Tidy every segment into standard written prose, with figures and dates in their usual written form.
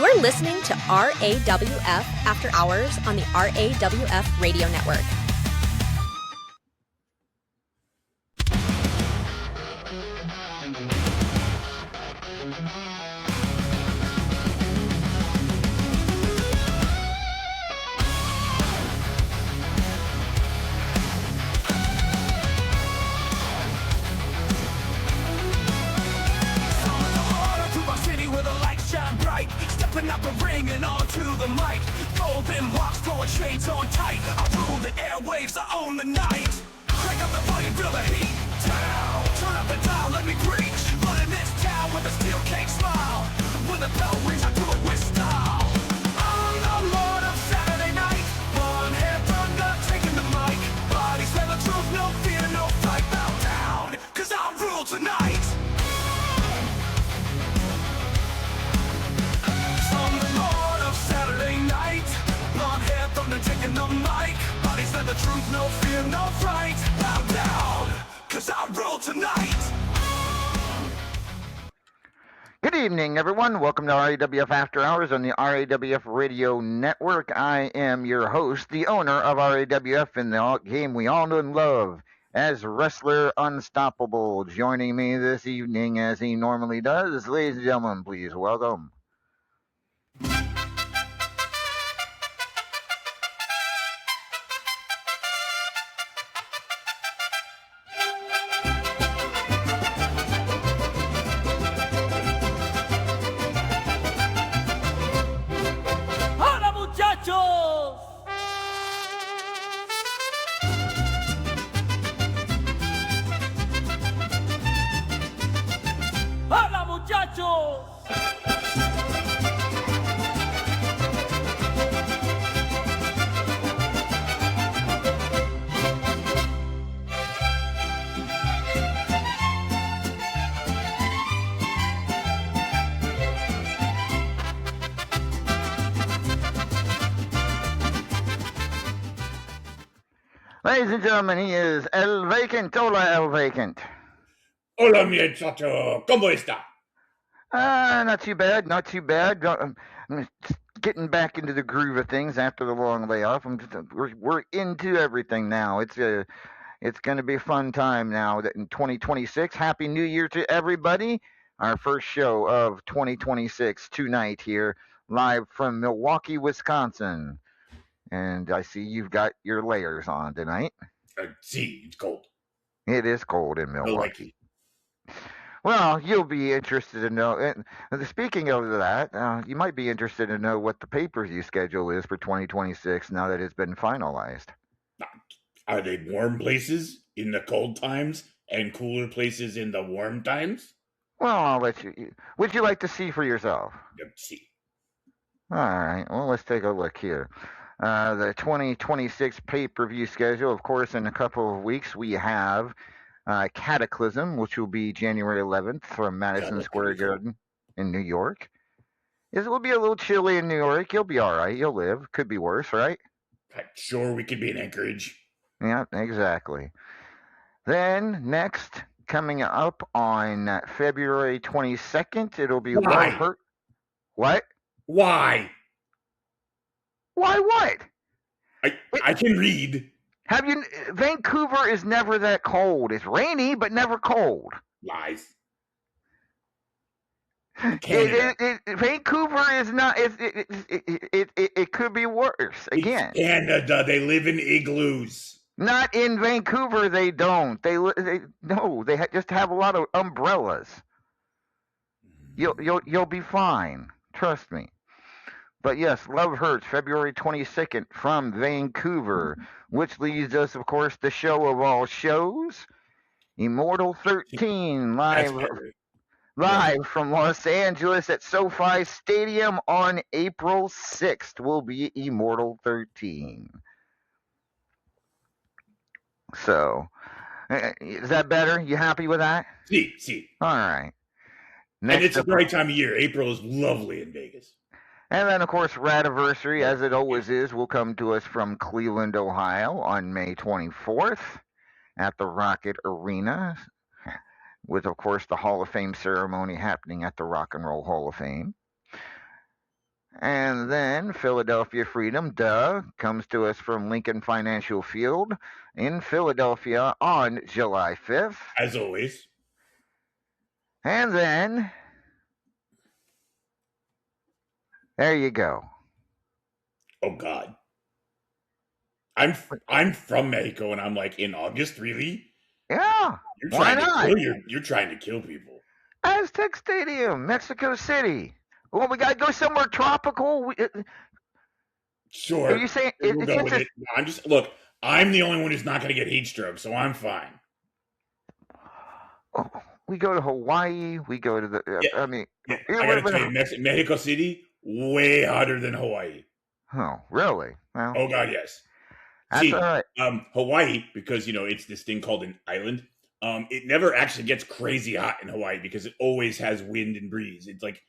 You're listening to RAWF After Hours on the RAWF Radio Network. Stepping up the ring and onto the mic. Fold them locks, throwing shades on tight. I rule the airwaves, I own the night. Crank up the volume, feel the heat down. Turn up the dial, let me preach. Running this town with a steel cake smile. When the bell rings, I do it with style. I'm the Lord of Saturday night. One hand thunder, taking the mic. Bodies tell the truth, no fear, no fight. Bow down, cause I rule tonight. Saturday night, blonde hair thunder taking the mic. Bodies said the truth, no fear, no fright. Bow down, cause I rule tonight. Good evening, everyone. Welcome to RAWF After Hours on the RAWF Radio Network. I am your host, the owner of RAWF in the game we all know and love as Wrestler Unstoppable. Joining me this evening, as he normally does, ladies and gentlemen, please welcome. Ladies and gentlemen, he is El Vacant. Hola, El Vacant. Hola, mi chacho. ¿Cómo está? Not too bad, not too bad. I'm just getting back into the groove of things after the long layoff. We're into everything now. It's going to be a fun time now in 2026. Happy New Year to everybody. Our first show of 2026 tonight here, live from Milwaukee, Wisconsin. And I see you've got your layers on tonight. See, it's cold. It is cold in Milwaukee. Well, you'll be interested to know. And speaking of that, you might be interested to know what the pay-per-view schedule is for 2026 now that it's been finalized. Are they warm places in the cold times and cooler places in the warm times? Well, I'll let you. Would you like to see for yourself? Let's see. All right. Well, let's take a look here. The 2026 pay-per-view schedule, of course, in a couple of weeks, we have Cataclysm, which will be January 11th from Madison Square Garden in New York. It will be a little chilly in New York. You'll be all right. You'll live. Could be worse, right? Sure, we could be in Anchorage. Yeah, exactly. Then, next, coming up on February 22nd, it'll be Love Hurt. What? Why? Why what? I can read. Have you? Vancouver is never that cold. It's rainy, but never cold. Lies. Vancouver is not. It could be worse. Again, it's Canada. They live in igloos. Not in Vancouver. They don't. They just have a lot of umbrellas. You'll be fine. Trust me. But yes, Love Hurts, February 22nd from Vancouver, which leads us, of course, the show of all shows, Immortal 13, live from Los Angeles at SoFi Stadium on April 6th will be Immortal 13. So, is that better? You happy with that? See. All right. Next and it's a great time of year. April is lovely in Vegas. And then, of course, Radiversary, as it always is, will come to us from Cleveland, Ohio on May 24th at the Rocket Arena, with, of course, the Hall of Fame ceremony happening at the Rock and Roll Hall of Fame. And then Philadelphia Freedom, comes to us from Lincoln Financial Field in Philadelphia on July 5th. As always. And then, there you go. Oh God. I'm from Mexico, and I'm like, in August, really? Yeah, You're why trying to not? kill you're trying to kill people. Aztec Stadium, Mexico City. Well, we gotta go somewhere tropical. Are Sure, you saying we'll it go can't with just? it. I'm just look. I'm the only one who's not going to get heat stroke, so I'm fine. Oh, we go to Hawaii. We go to the. Yeah, I mean, yeah. I got to tell you, it. Mexico City way hotter than Hawaii. Oh, really? Well, Oh God, yes. that's all See, right. Hawaii, because it's this thing called an island. It never actually gets crazy hot in Hawaii because it always has wind and breeze. It's like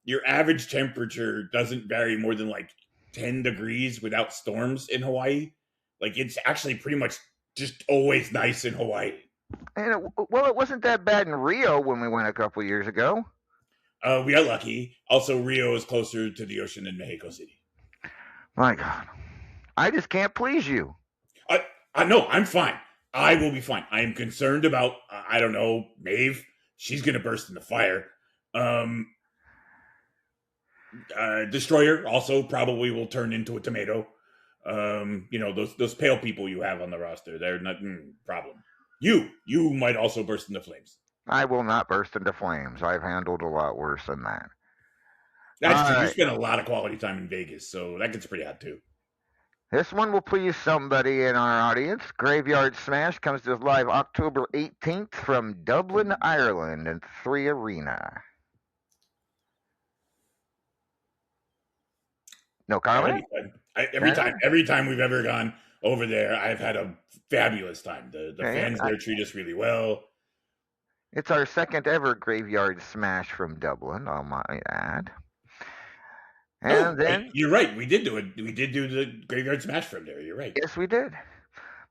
your average temperature doesn't vary more than like 10 degrees without storms in Hawaii. Like it's actually pretty much just always nice in Hawaii. And it wasn't that bad in Rio when we went a couple years ago. We are lucky. Also, Rio is closer to the ocean than Mexico City. My God, I just can't please you. No, I'm fine. I will be fine. I am concerned about, I don't know, Maeve. She's going to burst into fire. Destroyer also probably will turn into a tomato. Those pale people you have on the roster, they're not problem. You might also burst into flames. I will not burst into flames. I've handled a lot worse than that. That's true. You spent a lot of quality time in Vegas, so that gets pretty hot too. This one will please somebody in our audience. Graveyard Smash comes to us live October 18th from Dublin, Ireland, and 3 Arena. No comment? Every time we've ever gone over there, I've had a fabulous time. The fans there treat us really well. It's our second ever Graveyard Smash from Dublin, I might add. And then you're right. We did do it. We did do the Graveyard Smash from there. You're right. Yes, we did.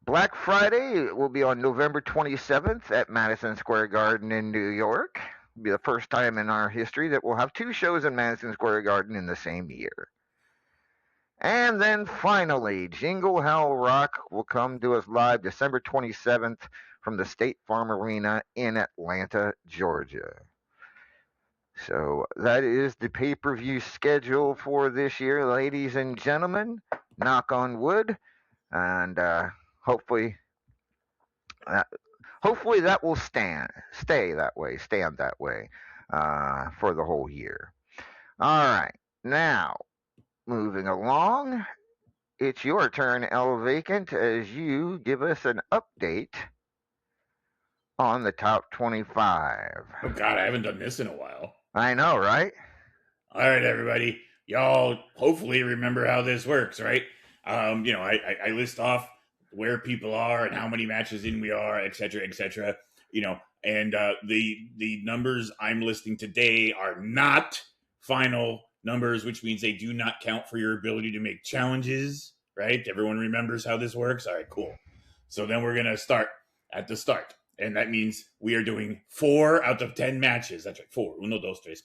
Black Friday will be on November 27th at Madison Square Garden in New York. It'll be the first time in our history that we'll have 2 shows in Madison Square Garden in the same year. And then finally, Jingle Hell Rock will come to us live December 27th from the State Farm Arena in Atlanta, Georgia. So that is the pay-per-view schedule for this year, ladies and gentlemen. Knock on wood, and hopefully that will stand that way for the whole year. All right, now moving along, it's your turn, El Vacant, as you give us an update on the top 25. Oh God, I haven't done this in a while. I know, right? All right, everybody. Y'all hopefully remember how this works, right? I list off where people are and how many matches in we are, et cetera, and the numbers I'm listing today are not final numbers, which means they do not count for your ability to make challenges, right? Everyone remembers how this works? All right, cool. So then we're going to start at the start. And that means we are doing 4 out of 10 matches. That's right, 4. 1, 2, 3,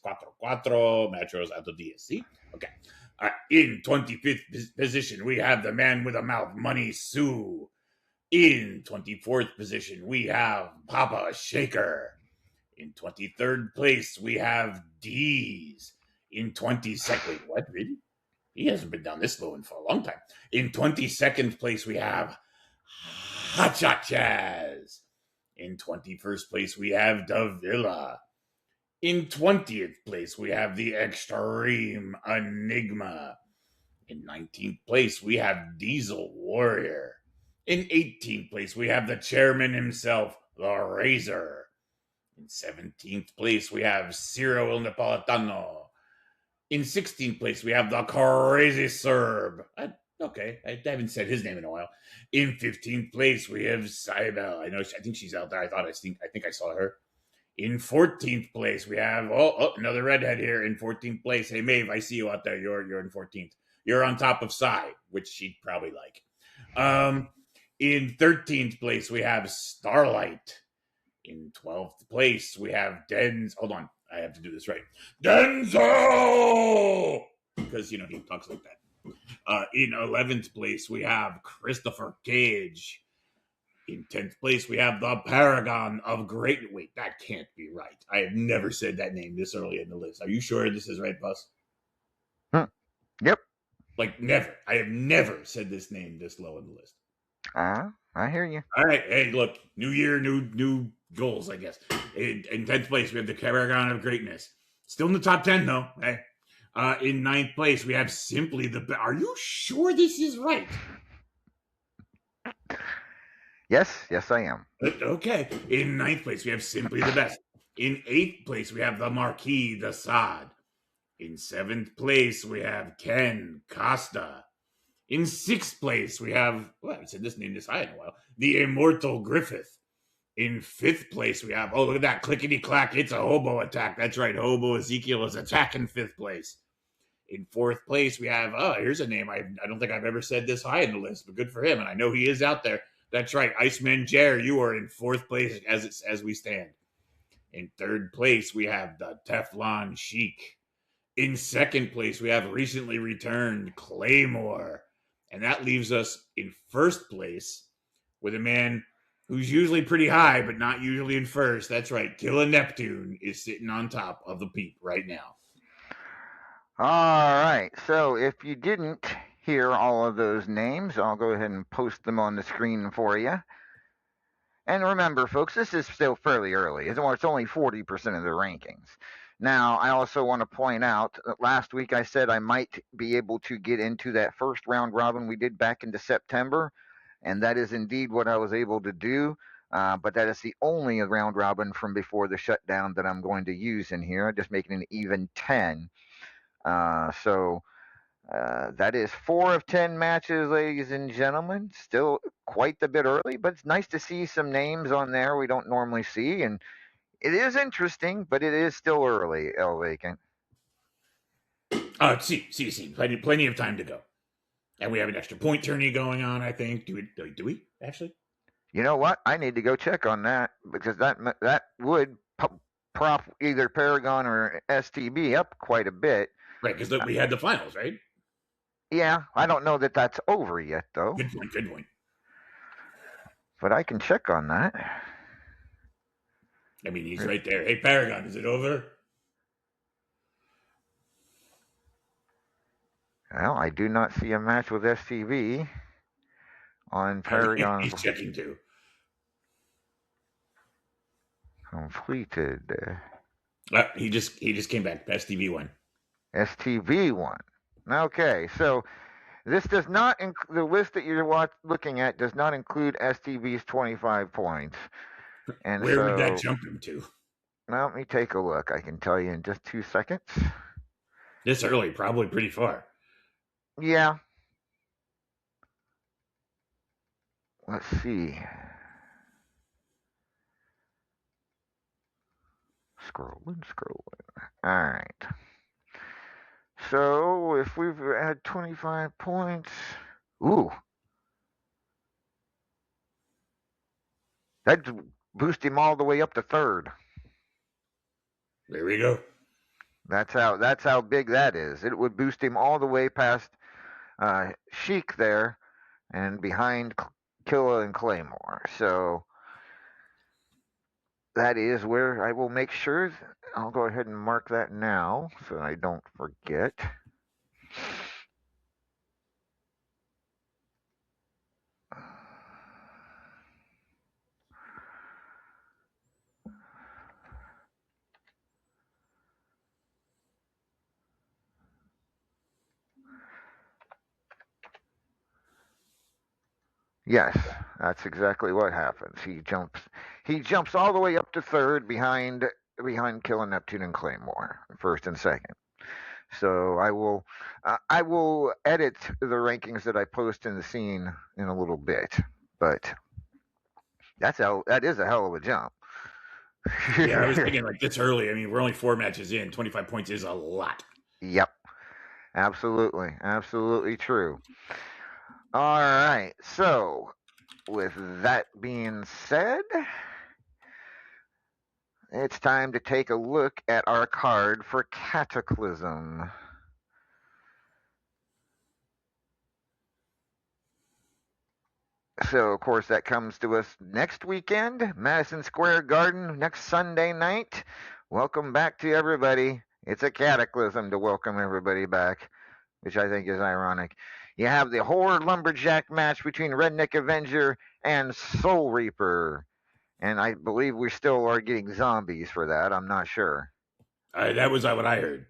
4 matches out of 10. See? Okay. In 25th position, we have the man with a mouth, Money Sue. In 24th position, we have Papa Shaker. In 23rd place, we have D's. In 22nd, wait, what, really? He hasn't been down this low for a long time. In 22nd place, we have Hot Shot Chaz. In 21st place, we have Davila. In 20th place, we have the Extreme Enigma. In 19th place, we have Diesel Warrior. In 18th place, we have the chairman himself, the Razor. In 17th place, we have Ciro Il Napolitano. In 16th place, we have the Crazy Serb. I haven't said his name in a while. In 15th place, we have Cybele. I think she's out there. I think I saw her. In 14th place, we have another redhead here. In 14th place, hey Maeve, I see you out there. You're in 14th. You're on top of Psy, which she'd probably like. In 13th place, we have Starlight. In 12th place, we have Hold on, I have to do this right. Denzel! because he talks like that. In 11th place, we have Christopher Cage. In 10th place, we have the Paragon of Great. Wait, that can't be right. I have never said that name this early in the list. Are you sure this is right, Bus? Yep. Like, never. I have never said this name this low in the list. I hear you. All right. Hey, look, new year, new goals, I guess. In 10th place, we have the Paragon of Greatness. Still in the top 10, though. Hey. In 9th place, we have Simply the Best. Are you sure this is right? Yes, I am. Okay. In 9th place, we have Simply the Best. In 8th place, we have the Marquis de Sade. In 7th place, we have Ken Costa. In 6th place, we have, I haven't said this name this high in a while, the Immortal Griffith. In 5th place, we have, look at that, clickety-clack, it's a hobo attack. That's right, Hobo Ezekiel is attacking 5th place. In 4th place, we have, here's a name. I don't think I've ever said this high in the list, but good for him, and I know he is out there. That's right, Iceman Jer, you are in 4th place as we stand. In 3rd place, we have the Teflon Sheik. In 2nd place, we have recently returned Claymore. And that leaves us in 1st place with a man who's usually pretty high, but not usually in 1st. That's right, Killer Neptune is sitting on top of the peak right now. All right. So if you didn't hear all of those names, I'll go ahead and post them on the screen for you. And remember, folks, this is still fairly early. It's only 40% of the rankings. Now, I also want to point out that last week I said I might be able to get into that first round robin we did back into September, and that is indeed what I was able to do. But that is the only round robin from before the shutdown that I'm going to use in here, just making an even 10. So that is 4 of 10 matches, ladies and gentlemen. Still quite a bit early, but it's nice to see some names on there we don't normally see, and it is interesting, but it is still early, El Vacant. See. Plenty of time to go. And we have an extra point tourney going on, I think. Do we, actually? You know what? I need to go check on that, because that would prop either Paragon or STB up quite a bit. Right, because we had the finals, right? Yeah, I don't know that that's over yet, though. Good point. But I can check on that. I mean, he's right there. Hey, Paragon, is it over? Well, I do not see a match with STV on Paragon. He's checking too. Completed. He just came back. STV won. STV won. Okay, so this does not the list that you're looking at does not include STV's 25 points. And where would that jump him to? Well, let me take a look. I can tell you in just 2 seconds. This early, probably pretty far. Yeah. Let's see. Scrolling. All right. So if we've had 25 points, that'd boost him all the way up to 3rd. There we go. That's how big that is. It would boost him all the way past Sheik there, and behind Killa and Claymore. So that is where I will make sure. I'll go ahead and mark that now so I don't forget. Yes, that's exactly what happens. He jumps all the way up to 3rd behind Killer Neptune and Claymore, 1st and 2nd. So I will edit the rankings that I post in the scene in a little bit, but that is a hell of a jump. Yeah, I was thinking like this early. I mean, we're only 4 matches in. 25 points is a lot. Yep, absolutely true. All right, so with that being said, it's time to take a look at our card for Cataclysm. So, of course, that comes to us next weekend, Madison Square Garden, next Sunday night. Welcome back to everybody. It's a cataclysm to welcome everybody back, which I think is ironic. You have the Horde Lumberjack match between Redneck Avenger and Soul Reaper. And I believe we still are getting zombies for that. I'm not sure. That was what I heard.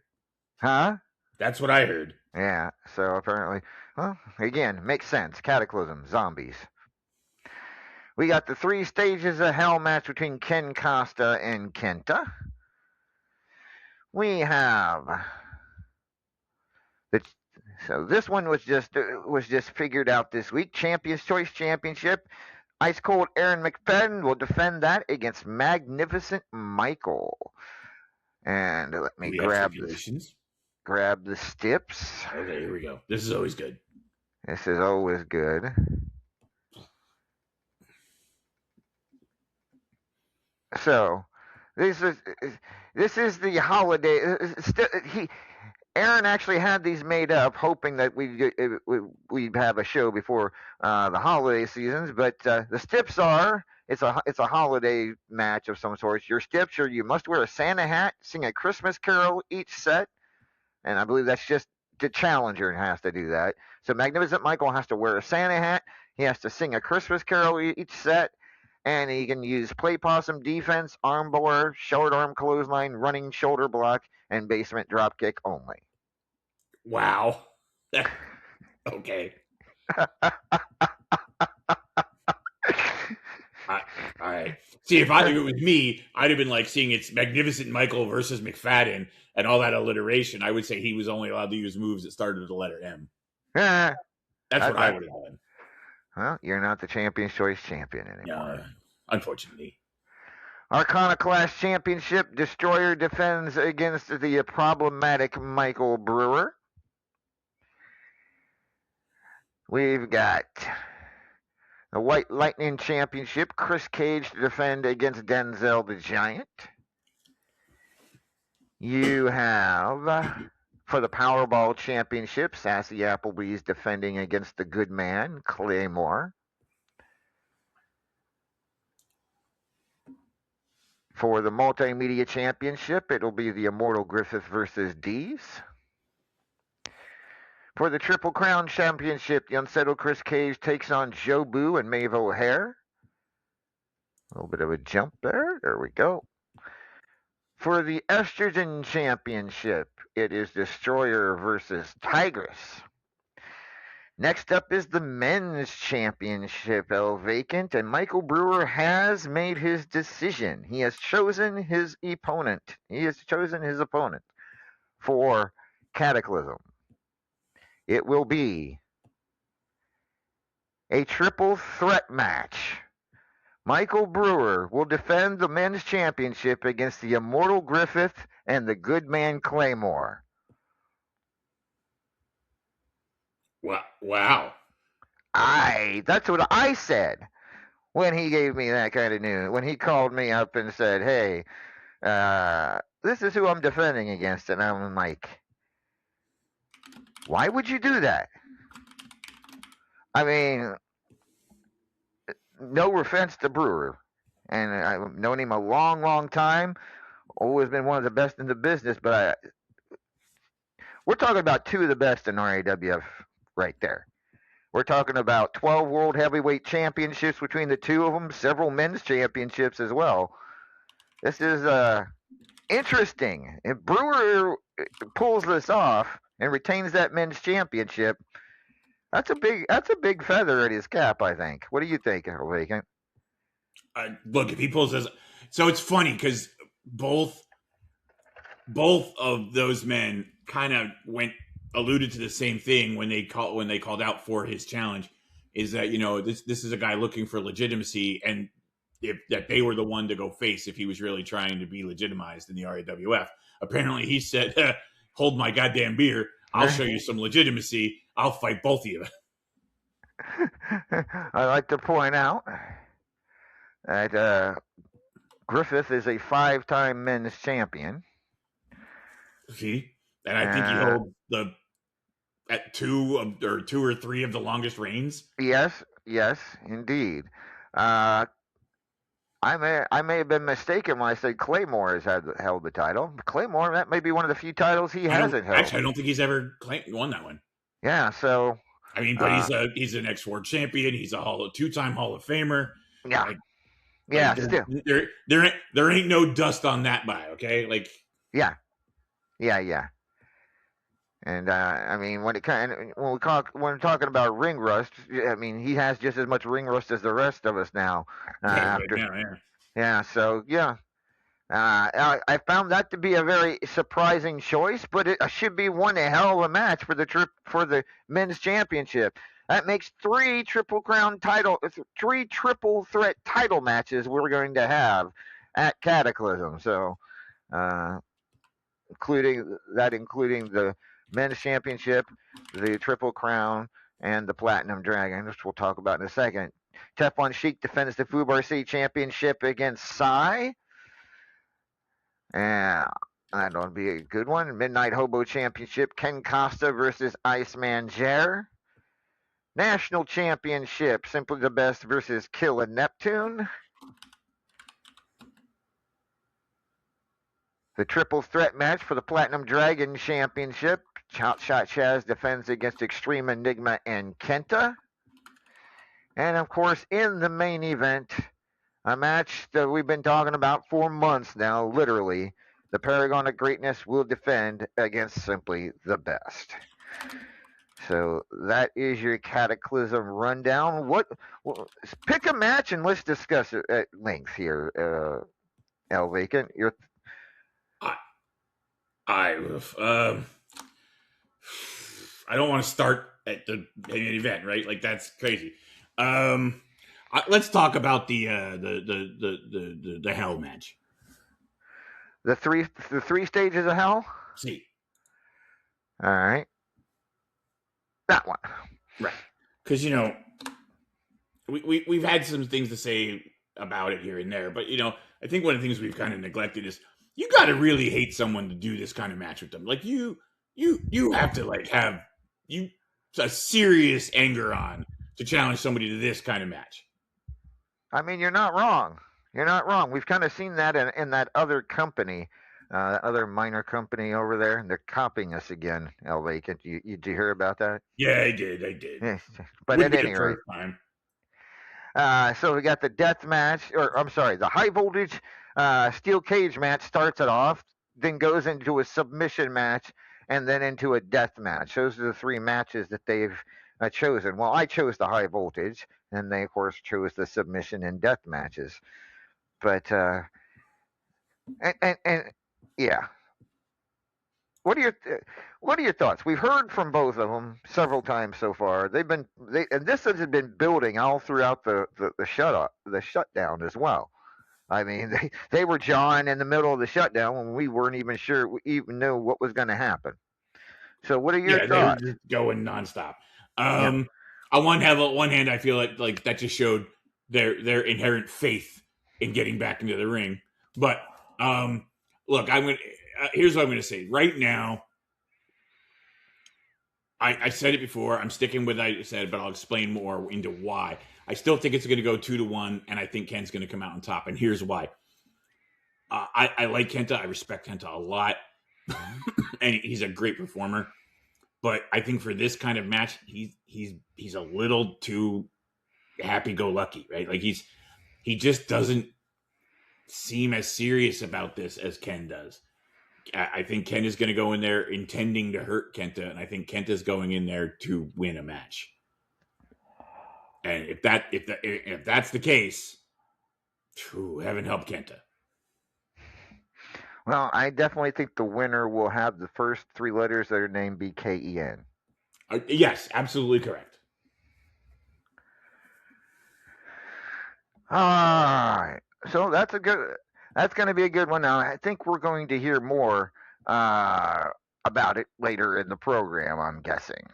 Huh? That's what I heard. Yeah, so apparently, well, again, makes sense. Cataclysm, zombies. We got the 3 stages of hell match between Ken Costa and Kenta. We have the so this one was just figured out this week. Champions Choice Championship. Ice Cold Aaron McFadden will defend that against Magnificent Michael. And let me grab the stips. Okay, here we go. This is always good. This is always good. So, this is the holiday. Aaron actually had these made up, hoping that we'd have a show before the holiday seasons. But the stips are it's a holiday match of some sort. Your stips are you must wear a Santa hat, sing a Christmas carol each set, and I believe that's just the challenger has to do that. So Magnificent Michael has to wear a Santa hat. He has to sing a Christmas carol each set. And he can use play possum defense, armbar, short arm clothesline, running shoulder block, and basement drop kick only. Wow. Okay. All right. See, if it was me, I'd have been like seeing it's Magnificent Michael versus McFadden and all that alliteration. I would say he was only allowed to use moves that started with the letter M. That's what I would have done. Well, you're not the Champions Choice champion anymore. Unfortunately. Arcana Clash Championship. Destroyer defends against the problematic Michael Brewer. We've got the White Lightning Championship. Chris Cage to defend against Denzel the Giant. You have, for the Powerball Championship, Sassy Applebee's defending against the good man, Claymore. For the Multimedia Championship, it'll be the Immortal Griffith versus Dees. For the Triple Crown Championship, the Unsettled Chris Cage takes on Joe Boo and Maeve O'Hare. A little bit of a jump there. There we go. For the Estrogen Championship, it is Destroyer versus Tigress. Next up is the Men's Championship, held vacant, and Michael Brewer has made his decision. He has chosen his opponent. For Cataclysm. It will be a triple threat match. Michael Brewer will defend the Men's Championship against the Immortal Griffith and the Good Man Claymore. Wow. That's what I said when he gave me that kind of news. When he called me up and said, hey, this is who I'm defending against. And I'm like, why would you do that? I mean, no offense to Brewer. And I've known him a long, long time. Always been one of the best in the business. But we're talking about 2 of the best in RAWF right there. We're talking about 12 World Heavyweight Championships between the 2 of them, several men's championships as well. This is interesting. If Brewer pulls this off and retains that men's championship, that's a big feather in his cap, I think. What do you think, Vacant? Look, if he pulls this, so it's funny because both of those men kind of alluded to the same thing when they called out for his challenge, is that this is a guy looking for legitimacy, and that they were the one to go face if he was really trying to be legitimized in the RAWF. Apparently, he said, "Hold my goddamn beer! I'll show you some legitimacy. I'll fight both of you." I'd like to point out that Griffith is a 5-time men's champion. See, and I think he holds at 2 or 3 of the longest reigns. Yes, Yes, indeed. Uh, I may have been mistaken when I said Claymore has held the title. Claymore, that may be one of the few titles he hasn't held. I don't think he's ever won that one. Yeah, so I mean, but he's an ex-world champion. He's a two-time Hall of Famer. yeah, Like, yeah, there, still, there ain't no dust on that guy. Okay, like yeah, yeah. And I mean, when we're talking about ring rust, I mean, he has just as much ring rust as the rest of us now. right After now, yeah. yeah, so yeah, I found that to be a very surprising choice, but it should be one hell of a match for the men's championship. That makes three three triple threat title matches we're going to have at Cataclysm. So, uh, including the men's championship, the Triple Crown, and the Platinum Dragon, which we'll talk about in a second. Teflon Sheik defends the Fubar C championship against Sai. Yeah, that'll be a good one. Midnight Hobo Championship, Ken Costa versus Iceman Jer. National Championship, Simply the Best versus Killa Neptune. The triple threat match for the Platinum Dragon Championship, Hotshot Chaz defends against Extreme Enigma and Kenta. And of course, in the main event, a match that we've been talking about for months now, literally. The Paragon of Greatness will defend against Simply the Best. So that is your Cataclysm rundown. Pick a match and let's discuss it at length here, L. Vacant. I don't want to start at the event, right? Like that's crazy. Let's talk about the hell match. The three stages of hell. See, all right, that one, right? Because we've had some things to say about it here and there, but I think one of the things we've kind of neglected is you got to really hate someone to do this kind of match with them. Like you have to like have a serious anger on to challenge somebody to this kind of match. I mean, you're not wrong. You're not wrong. We've kind of seen that in that other company, other minor company over there, and they're copying us again. El Vacant, you did you hear about that? Yeah, I did. But Wouldn't at any rate, so we got the death match, or I'm sorry, the high voltage steel cage match starts it off, then goes into a submission match, and then into a death match. Those are the three matches that they've chosen. Well, I chose the high voltage, and they of course chose the submission and death matches. But and yeah, what are your thoughts? We've heard from both of them several times so far. And this has been building all throughout the shutdown as well. I mean, they were jawing in the middle of the shutdown when we weren't even sure we even knew what was going to happen. So, what are your thoughts? They were just going nonstop. On one hand, I feel like that just showed their inherent faith in getting back into the ring. But look, here's what I'm going to say right now. I said it before. I'm sticking with what I said, but I'll explain more into why. I still think it's going to go 2-1, and I think Ken's going to come out on top. And here's why. I like Kenta. I respect Kenta a lot, and he's a great performer. But I think for this kind of match, he's a little too happy-go-lucky, right? Like he just doesn't seem as serious about this as Ken does. I think Ken is going to go in there intending to hurt Kenta, and I think Kenta's going in there to win a match. And if that's the case, heaven help Kenta. Well, I definitely think the winner will have the first three letters of their name be Ken. Yes, absolutely correct. All right. So that's going to be a good one. Now, I think we're going to hear more about it later in the program, I'm guessing.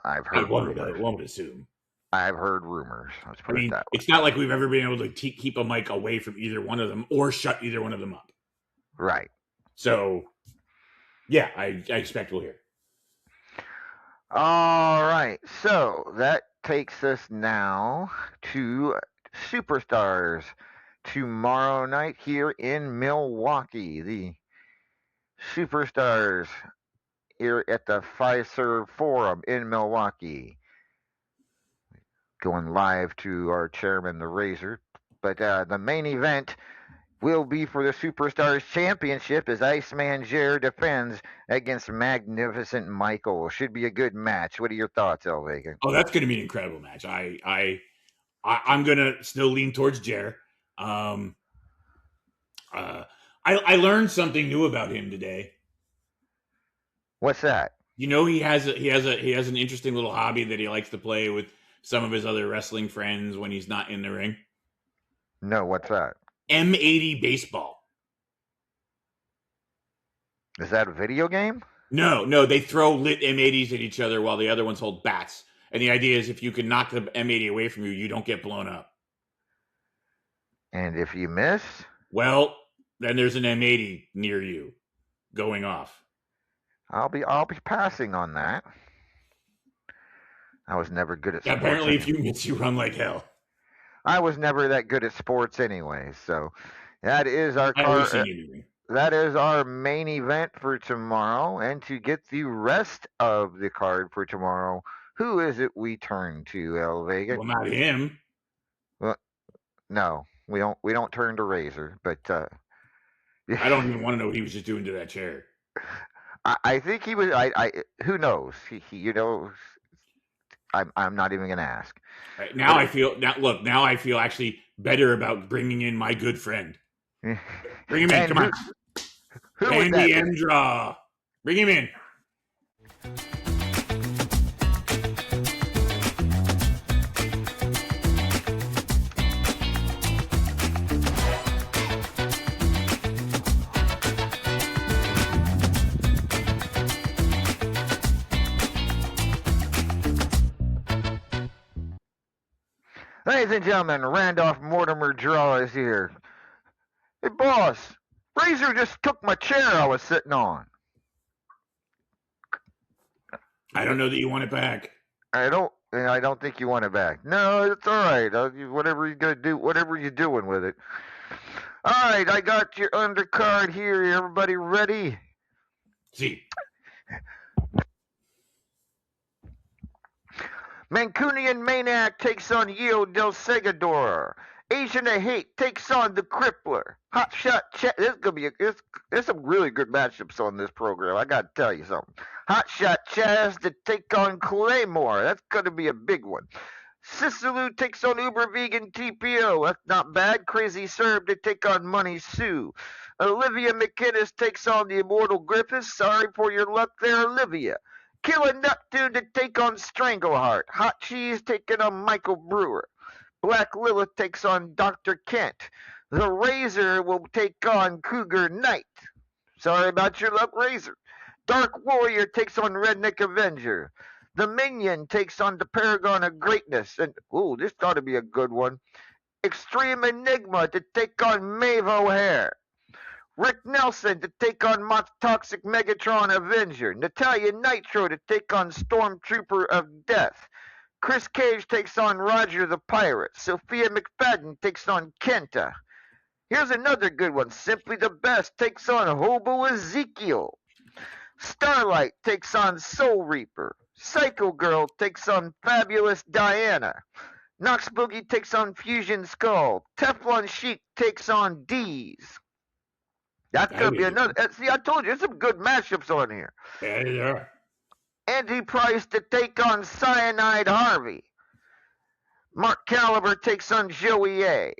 I've heard rumors. One would assume. I've heard rumors. Let's put it that way. It's not like we've ever been able to keep a mic away from either one of them or shut either one of them up. Right. So, yeah, I expect we'll hear. All right. So that takes us now to Superstars tomorrow night here in Milwaukee. The Superstars here at the Fiserv Forum in Milwaukee. Going live to our chairman, the Razor. But the main event will be for the Superstars Championship as Iceman Jer defends against Magnificent Michael. Should be a good match. What are your thoughts, El Vega? Oh, that's going to be an incredible match. I'm going to still lean towards Jer. I learned something new about him today. What's that? You know, he has an interesting little hobby that he likes to play with some of his other wrestling friends when he's not in the ring. No, what's that? M80 baseball. Is that a video game? No, they throw lit M80s at each other while the other ones hold bats. And the idea is if you can knock the M80 away from you, you don't get blown up. And if you miss? Well, then there's an M80 near you going off. I'll be passing on that. I was never good at sports. Apparently, if you miss, you run like hell. I was never that good at sports anyway, so that is our that is our main event for tomorrow. And to get the rest of the card for tomorrow, who is it we turn to, El Vega? Well, not him. Well, no, we don't turn to Razor, but I don't even want to know what he was just doing to that chair. I think he was. I who knows? He you know. I'm not even going to ask. Right, now I feel actually better about bringing in my good friend. Bring him in, come on. Who Andy Emdraw. Bring him in. Ladies and gentlemen, Randolph Mortimer Draw is here. Hey, boss, Razor just took my chair I was sitting on. I don't know that you want it back. I don't think you want it back. No, it's all right. Whatever you're gonna do, whatever you're doing with it. All right, I got your undercard here. Everybody ready? See. Mancunian Maniac takes on Yeo Del Segador. Asian of Hate takes on the Crippler. Hot Shot Chaz. This is gonna be there's some really good matchups on this program. I gotta tell you something. Hot Shot Chaz to take on Claymore. That's gonna be a big one. Sisaloo takes on Uber Vegan TPO. That's not bad. Crazy Serb to take on Money Sue. Olivia McInnes takes on the Immortal Griffiths. Sorry for your luck there, Olivia. Killer Neptune to take on Strangleheart. Hot Cheese taking on Michael Brewer. Black Lilith takes on Dr. Kent. The Razor will take on Cougar Knight. Sorry about your luck, Razor. Dark Warrior takes on Redneck Avenger. The Minion takes on the Paragon of Greatness. And, ooh, this ought to be a good one. Extreme Enigma to take on Maeve O'Hare. Rick Nelson to take on Toxic Megatron Avenger. Natalia Nitro to take on Stormtrooper of Death. Chris Cage takes on Roger the Pirate. Sophia McFadden takes on Kenta. Here's another good one. Simply the Best takes on Hobo Ezekiel. Starlight takes on Soul Reaper. Psycho Girl takes on Fabulous Diana. Nox Boogie takes on Fusion Skull. Teflon Sheik takes on D's. That's going to be another. See, I told you, there's some good matchups on here. Yeah, there are. Anti-Price to take on Cyanide Harvey. Mark Caliber takes on Joey A.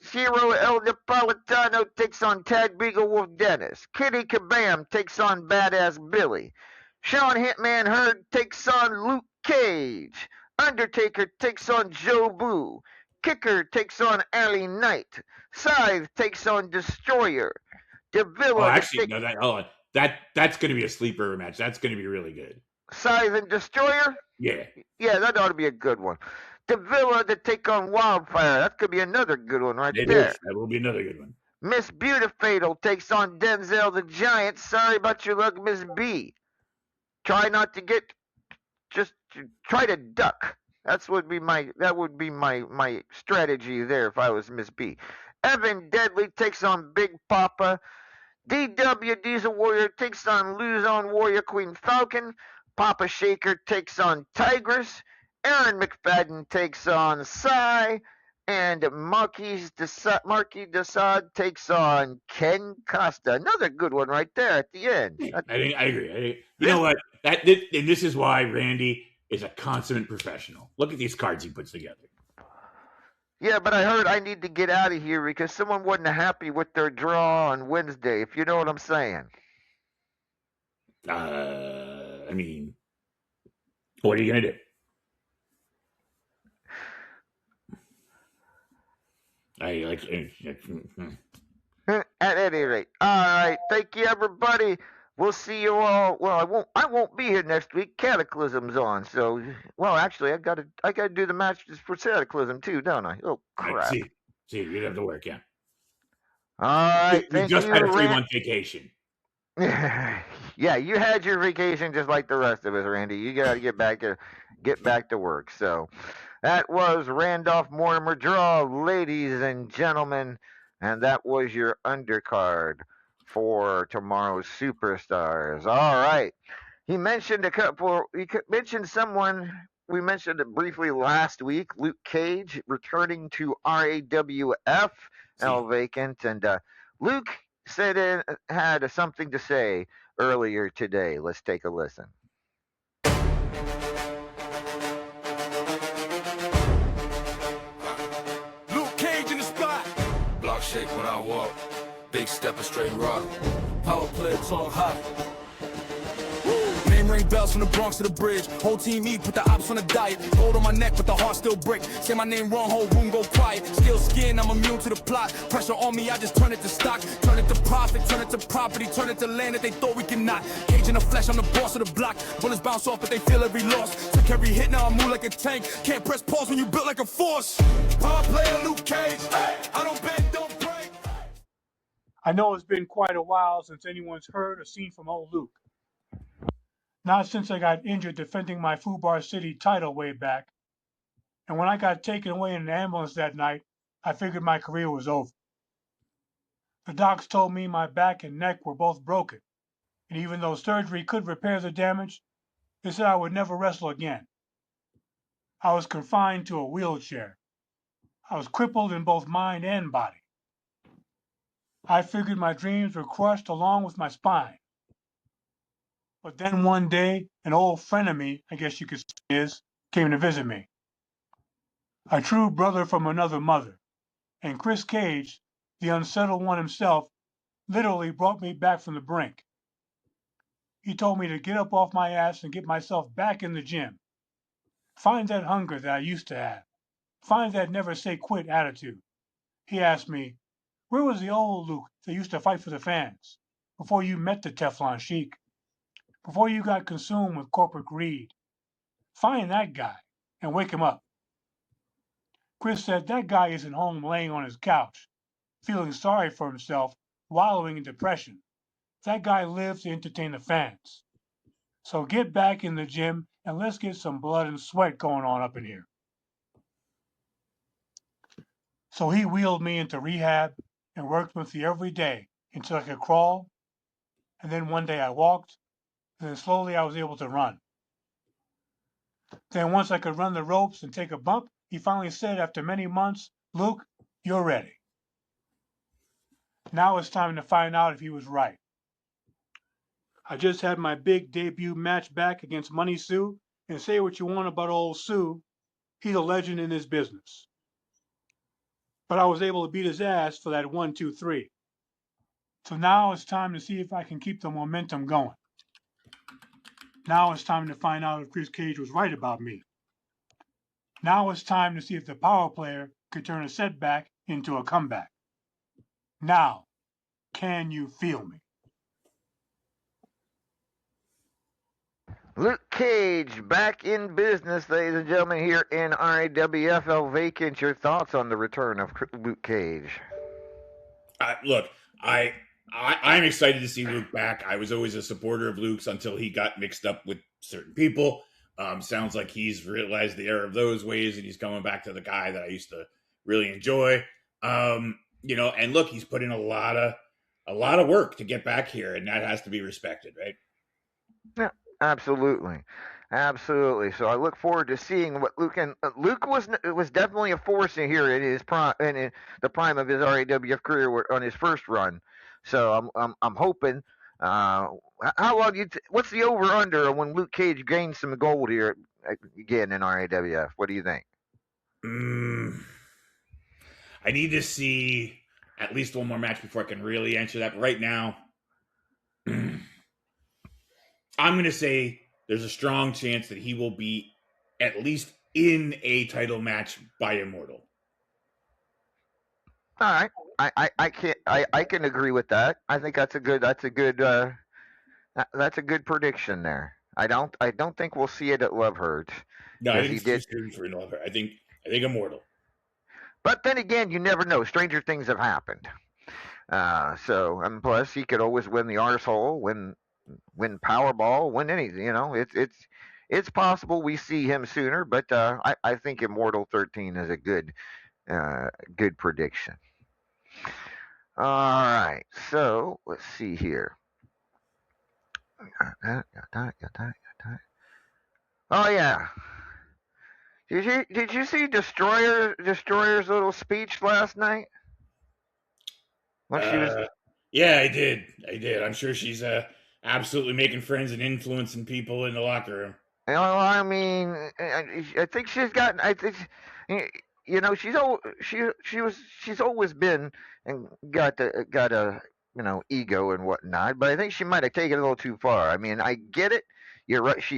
Ciro El Napolitano takes on Tag Beagle Wolf Dennis. Kitty Kabam takes on Badass Billy. Sean Hitman Hurd takes on Luke Cage. Undertaker takes on Joe Boo. Kicker takes on Alley Knight. Scythe takes on Destroyer. Davila. That's going to be a sleeper match. That's going to be really good. Scythe and Destroyer? Yeah. Yeah, that ought to be a good one. Davila to take on Wildfire. That could be another good one right there. That will be another good one. Miss Beautifatal takes on Denzel the Giant. Sorry about your luck, Miss B. Try not to get... Just try to duck. That would be my strategy there if I was Miss B. Evan Deadly takes on Big Papa. DW Diesel Warrior takes on Luzon Warrior Queen Falcon. Papa Shaker takes on Tigress. Aaron McFadden takes on Psy. And Marquis Desaad takes on Ken Costa. Another good one right there at the end. I agree. You know what? And this is why Randy is a consummate professional. Look at these cards he puts together. Yeah, but I heard I need to get out of here because someone wasn't happy with their draw on Wednesday, if you know what I'm saying. I mean, what are you going to do? At any rate, all right. Thank you, everybody. We'll see you all. Well, I won't be here next week. Cataclysm's on, so actually, I gotta do the matches for Cataclysm too, don't I? Oh crap! See, you'd have to work, yeah. All right. You just had a 3-month vacation. Yeah, you had your vacation just like the rest of us, Randy. You gotta get back to work. So that was Randolph Mortimer Draw, ladies and gentlemen, and that was your undercard for tomorrow's Superstars. All right. He mentioned a couple. He mentioned someone. We mentioned it briefly last week. Luke Cage returning to RAWF, Vacant, and Luke said it had something to say earlier today. Let's take a listen. Luke Cage in the spot. Block shake when I walk. Big step and straight rock. Power play, talk hot. Name ring bells from the Bronx to the bridge. Whole team eat, put the ops on a diet. Gold on my neck, but the heart still break. Say my name wrong, whole room go quiet. Still skin, I'm immune to the plot. Pressure on me, I just turn it to stock. Turn it to profit, turn it to property. Turn it to land that they thought we could not. Cage in the flesh, I'm the boss of the block. Bullets bounce off, but they feel every loss. Took every hit, now I move like a tank. Can't press pause when you built like a force. Power player Luke Cage. Hey, I don't bend, don't break. I know it's been quite a while since anyone's heard or seen from old Luke. Not since I got injured defending my Fubar City title way back. And when I got taken away in an ambulance that night, I figured my career was over. The docs told me my back and neck were both broken, and even though surgery could repair the damage, they said I would never wrestle again. I was confined to a wheelchair. I was crippled in both mind and body. I figured my dreams were crushed along with my spine. But then one day, an old friend of me, I guess you could say came to visit me. A true brother from another mother. And Chris Cage, the unsettled one himself, literally brought me back from the brink. He told me to get up off my ass and get myself back in the gym. Find that hunger that I used to have. Find that never say quit attitude. He asked me, where was the old Luke that used to fight for the fans before you met the Teflon Sheik? Before you got consumed with corporate greed? Find that guy and wake him up. Chris said that guy isn't home laying on his couch, feeling sorry for himself, wallowing in depression. That guy lives to entertain the fans. So get back in the gym and let's get some blood and sweat going on up in here. So he wheeled me into rehab and worked with me every day until I could crawl. And then one day I walked, and then slowly I was able to run. Then once I could run the ropes and take a bump, he finally said after many months, Luke, you're ready. Now it's time to find out if he was right. I just had my big debut match back against Money Sue, and say what you want about old Sue, he's a legend in his business. But I was able to beat his ass for that 1, 2, 3. So now it's time to see if I can keep the momentum going. Now it's time to find out if Chris Cage was right about me. Now it's time to see if the power player could turn a setback into a comeback. Now, can you feel me? Luke Cage back in business, ladies and gentlemen, here in RAWFL Vacant. Your thoughts on the return of Luke Cage? Look, I'm excited to see Luke back. I was always a supporter of Luke's until he got mixed up with certain people. Sounds like he's realized the error of those ways, and he's coming back to the guy that I used to really enjoy. And look, he's put in a lot of work to get back here, and that has to be respected, right? Yeah, absolutely. Absolutely. So I look forward to seeing what Luke was definitely a force in here in his prime in the prime of his RAWF career on his first run. So I'm hoping. How long what's the over under when Luke Cage gains some gold here again in RAWF? What do you think? I need to see at least one more match before I can really answer that. But right now, I'm going to say there's a strong chance that he will be at least in a title match by Immortal. All right, I can agree with that. I think that's a good prediction there. I don't think we'll see it at Love Hurts. No, I think it's too soon for Love Hurts. I think Immortal. But then again, you never know. Stranger things have happened. And plus he could always win the arsehole, win Powerball, win anything. It's possible we see him sooner. But I think Immortal 13 is a good prediction. All right, so let's see here. Got that. Oh yeah. Did you see Destroyer's little speech last night? Yeah, I did. I'm sure she's absolutely making friends and influencing people in the locker room. I mean, I think she's gotten. I think, she's always been and got a ego and whatnot. But I think she might have taken it a little too far. I mean, I get it. You're right. She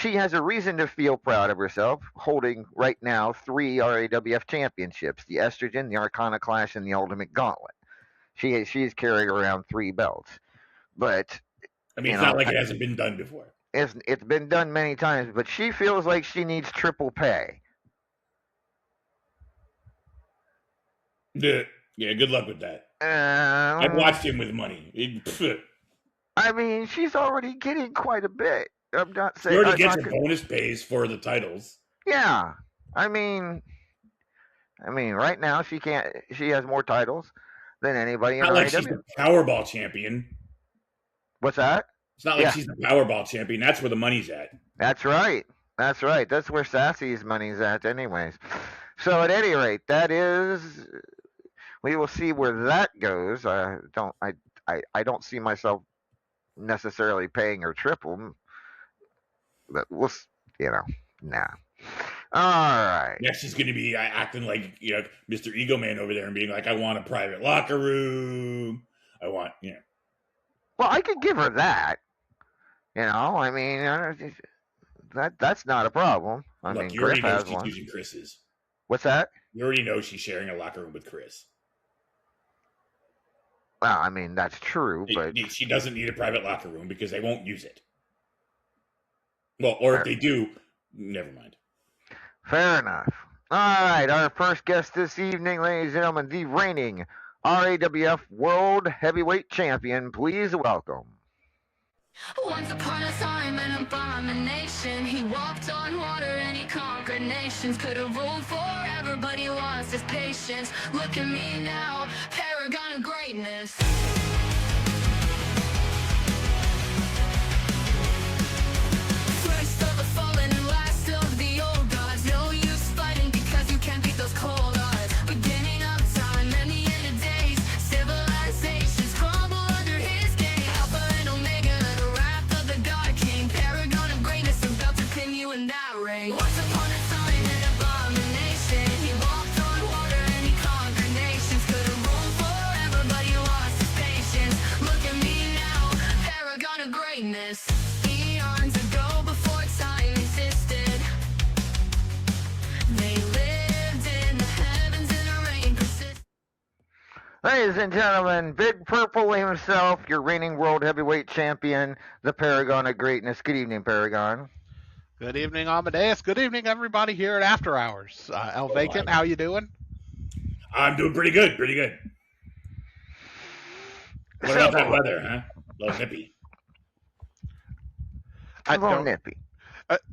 has a reason to feel proud of herself, holding right now 3 RAWF championships: the Estrogen, the Arcana Clash, and the Ultimate Gauntlet. She's carrying around 3 belts. But I mean, it's not like it hasn't been done before. It's been done many times, but she feels like she needs triple pay. Yeah, good luck with that. I've watched him with money. I mean, she's already getting quite a bit. I'm not saying she already gets her bonus pays for the titles. Yeah, I mean, right now she has more titles than anybody in not like RAW. She's the Powerball champion. What's that? It's not like she's the Powerball champion. That's where the money's at. That's right. That's where Sassy's money's at, anyways. So at any rate, we will see where that goes. I don't see myself necessarily paying her triple, but nah. All right. Next, she's going to be acting like Mr. Ego Man over there and being like, "I want a private locker room. I want." Well, I could give her that. I mean, that's not a problem. Look, you already know she's using Chris's. What's that? You already know she's sharing a locker room with Chris. Well, I mean, that's true, but she doesn't need a private locker room because they won't use it. Well, or if they do, never mind. Fair enough. All right, our first guest this evening, ladies and gentlemen, the reigning RAWF World Heavyweight Champion. Please welcome. Once upon a time, an abomination. He walked on water and he conquered nations. Could have ruled forever, but he lost his patience. Look at me now, paragon of greatness. First of the fallen and last of the old gods. No use fighting because you can't beat those cold odds. Beginning of time and the end of days. Civilizations crumble under his gaze. Alpha and Omega, the wrath of the God King. Paragon of greatness, about to pin you in that ring. Once upon a time, an abomination. He walked on water and he conquered nations. Could have ruled forever, but he lost his patience. Look at me now, paragon of greatness. Eons ago, before time existed, they lived in the heavens and the rain persisted. Ladies and gentlemen, Big Purple himself, your reigning World Heavyweight Champion, the Paragon of Greatness. Good evening, Paragon. Good evening, Amadeus. Good evening, everybody here at After Hours. El Vacant, how you doing? I'm doing pretty good, What about that weather, huh? A little nippy. I A little don't. nippy.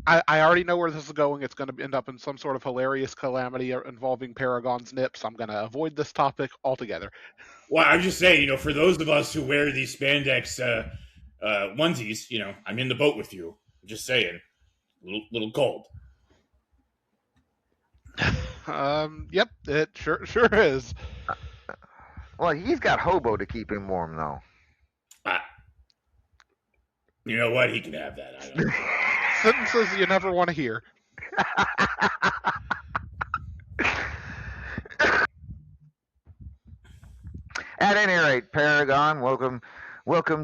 I already know where this is going. It's going to end up in some sort of hilarious calamity involving Paragon's nips. I'm going to avoid this topic altogether. Well, I'm just saying, for those of us who wear these spandex onesies, I'm in the boat with you. I'm just saying, little cold. Yep, it sure is. Well, he's got hobo to keep him warm, though. You know what? He can have that. I don't know. Sentences you never want to hear. At any rate, Paragon, welcome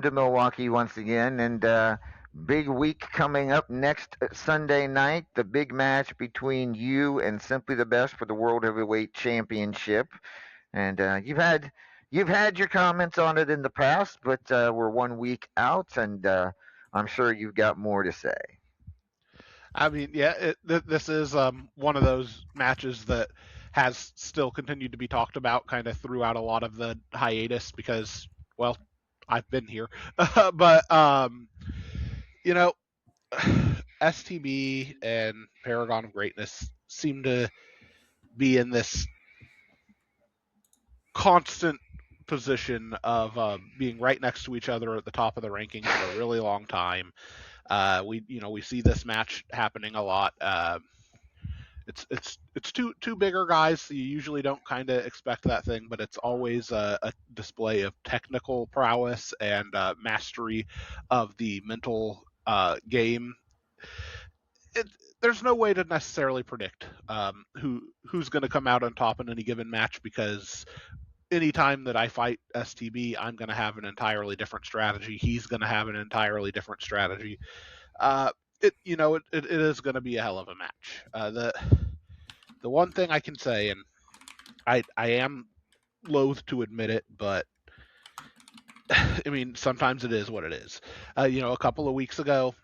to Milwaukee once again, and big week coming up next Sunday night. The big match between you and Simply the Best for the World Heavyweight Championship, and you've had your comments on it in the past, but we're 1 week out, and I'm sure you've got more to say. I mean, yeah, this is one of those matches that has still continued to be talked about kind of throughout a lot of the hiatus because, well, I've been here. But, STB and Paragon of Greatness seem to be in this constant position of being right next to each other at the top of the rankings for a really long time. We see this match happening a lot. It's two bigger guys, so you usually don't kind of expect that thing, but it's always a display of technical prowess and mastery of the mental game. There's no way to necessarily predict who's going to come out on top in any given match because anytime that I fight STB, I'm going to have an entirely different strategy. He's going to have an entirely different strategy. It is going to be a hell of a match. The one thing I can say, and I am loath to admit it, but I mean sometimes it is what it is. A couple of weeks ago,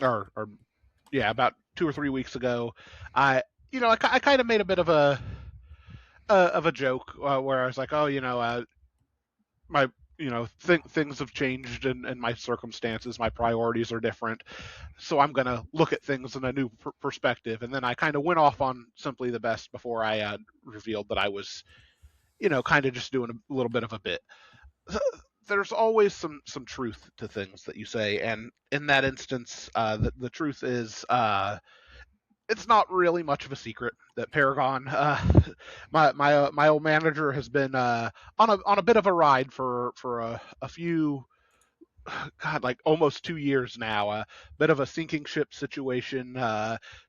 or about 2 or 3 weeks ago, I kind of made a bit of a joke where I was like, my things have changed in my circumstances, my priorities are different, so I'm going to look at things in a new perspective. And then I kind of went off on Simply the Best before I revealed that I was kind of just doing a little bit of a bit. There's always some truth to things that you say, and in that instance, the truth is it's not really much of a secret that Paragon, my old manager, has been on a bit of a ride for a few, like almost 2 years now. A bit of a sinking ship situation,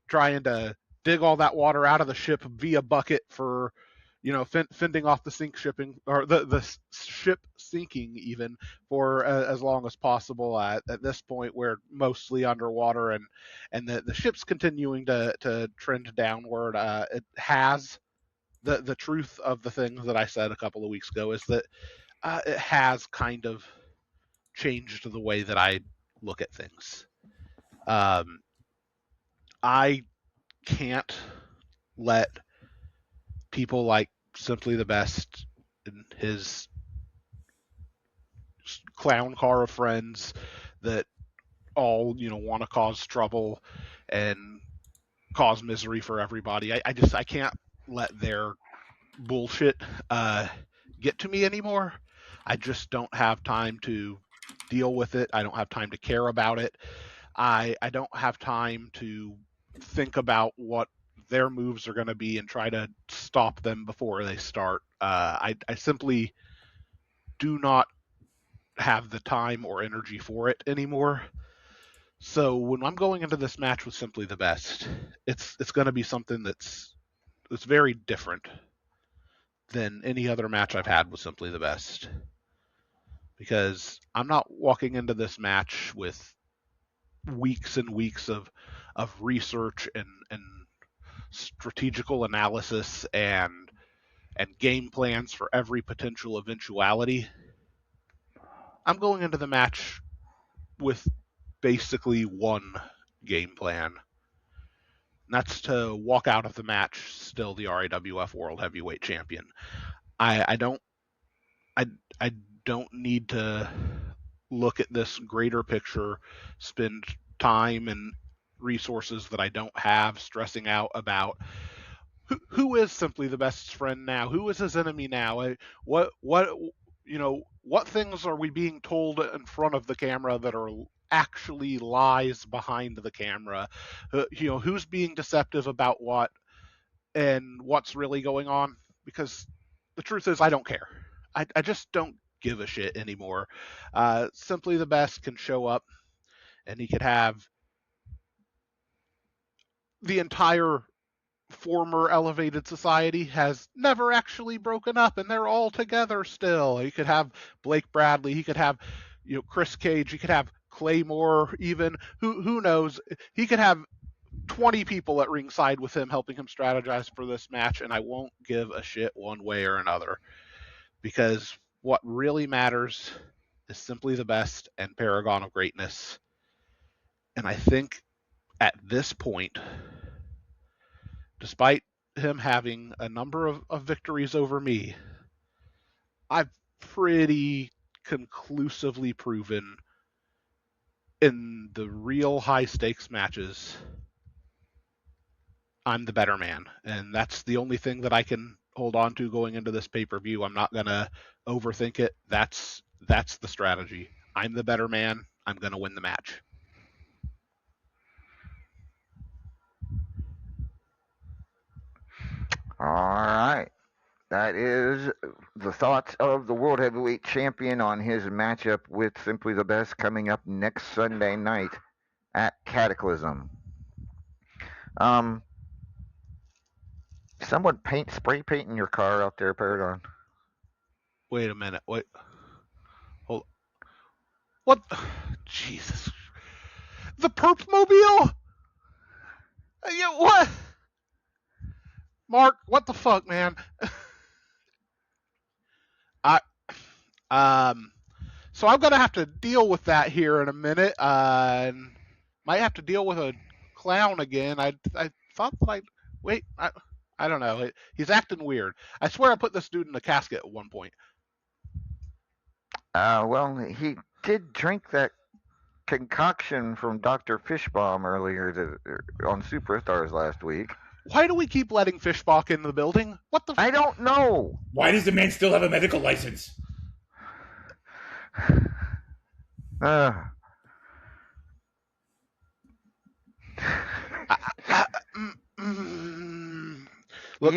trying to dig all that water out of the ship via bucket for fending off the sink shipping or the ship sinking even for as long as possible. At this point, we're mostly underwater, and the ship's continuing to trend downward. It has the truth of the things that I said a couple of weeks ago is that it has kind of changed the way that I look at things. I can't let people like Simply the Best and his clown car of friends that all want to cause trouble and cause misery for everybody. I can't let their bullshit get to me anymore. I just don't have time to deal with it. I don't have time to care about it. I don't have time to think about what their moves are going to be and try to stop them before they start. I simply do not have the time or energy for it anymore. So when I'm going into this match with Simply the Best, it's going to be something that's very different than any other match I've had with Simply the Best. Because I'm not walking into this match with weeks and weeks of research and strategical analysis and game plans for every potential eventuality. I'm going into the match with basically one game plan. And that's to walk out of the match still the RAWF World Heavyweight Champion. I don't need to look at this greater picture, spend time and resources that I don't have, stressing out about who is simply the best friend now, who is his enemy now, what things are we being told in front of the camera that are actually lies behind the camera, who's being deceptive about what, and what's really going on. Because the truth is, I don't care. I just don't give a shit anymore. Simply the Best can show up and he could have the entire former elevated society has never actually broken up and they're all together still. He could have Blake Bradley, he could have Chris Cage, he could have Claymore, even who knows. He could have 20 people at ringside with him helping him strategize for this match, and I won't give a shit one way or another, because what really matters is Simply the Best and Paragon of Greatness. And I think at this point, despite him having a number of victories over me, I've pretty conclusively proven in the real high stakes matches, I'm the better man. And that's the only thing that I can hold on to going into this pay-per-view. I'm not going to overthink it. That's the strategy. I'm the better man. I'm going to win the match. All right. That is the thoughts of the World Heavyweight Champion on his matchup with Simply the Best coming up next Sunday night at Cataclysm. Someone spray painting your car out there, Paragon. Wait a minute. Wait. Hold. What? Jesus. The Perp Mobile? Yeah, what? Mark, what the fuck, man? So I'm gonna have to deal with that here in a minute. Might have to deal with a clown again. I thought that I don't know. He's acting weird. I swear I put this dude in a casket at one point. Well, he did drink that concoction from Dr. Fishbaum earlier on Superstars last week. Why do we keep letting Fishbach in the building? What the? I don't know. Why does the man still have a medical license? Look,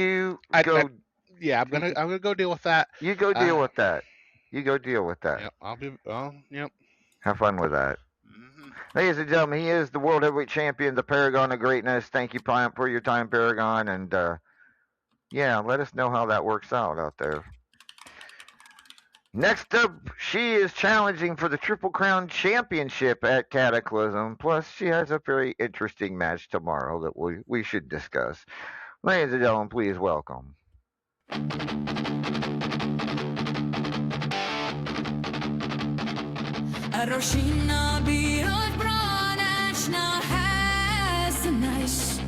I'm gonna go deal with that. You go deal with that. You go deal with that. Yep, yep. Have fun with that. Mm-hmm. Ladies and gentlemen, he is the World Heavyweight Champion, the Paragon of Greatness. Thank you for your time, Paragon. And let us know how that works out there. Next up, she is challenging for the Triple Crown Championship at Cataclysm. Plus, she has a very interesting match tomorrow that we should discuss. Ladies and gentlemen, please welcome. Roshina biot branachna has nice.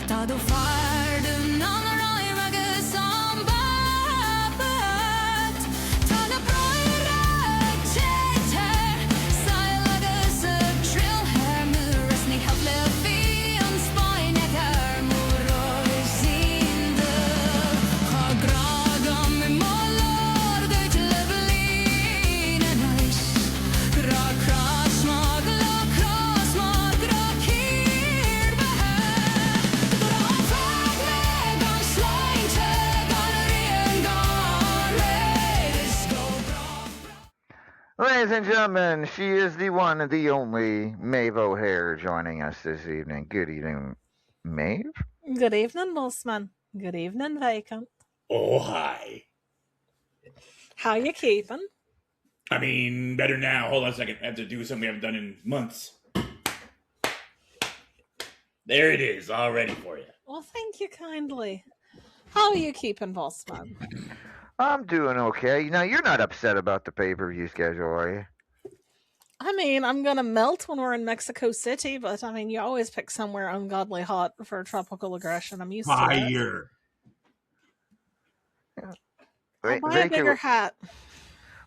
Tado farden on roimage som babet. Tada broira chater. Silagas a drill hair muresni havle fi on spine her murozinde. Hagragam molor gait levelin nice. Ladies and gentlemen, she is the one and the only Maeve O'Hare joining us this evening. Good evening, Maeve. Good evening, Bossman. Good evening, Vacant. Oh, hi. How you keeping? I mean, better now. Hold on a second. I have to do something we haven't done in months. There it is, all ready for you. Well, thank you kindly. How are you keeping, Bossman? I'm doing okay. Now, you're not upset about the pay-per-view schedule, are you? I mean, I'm going to melt when we're in Mexico City, but I mean, you always pick somewhere ungodly hot for tropical aggression. I'm used to it. Fire. I'll buy a bigger hat.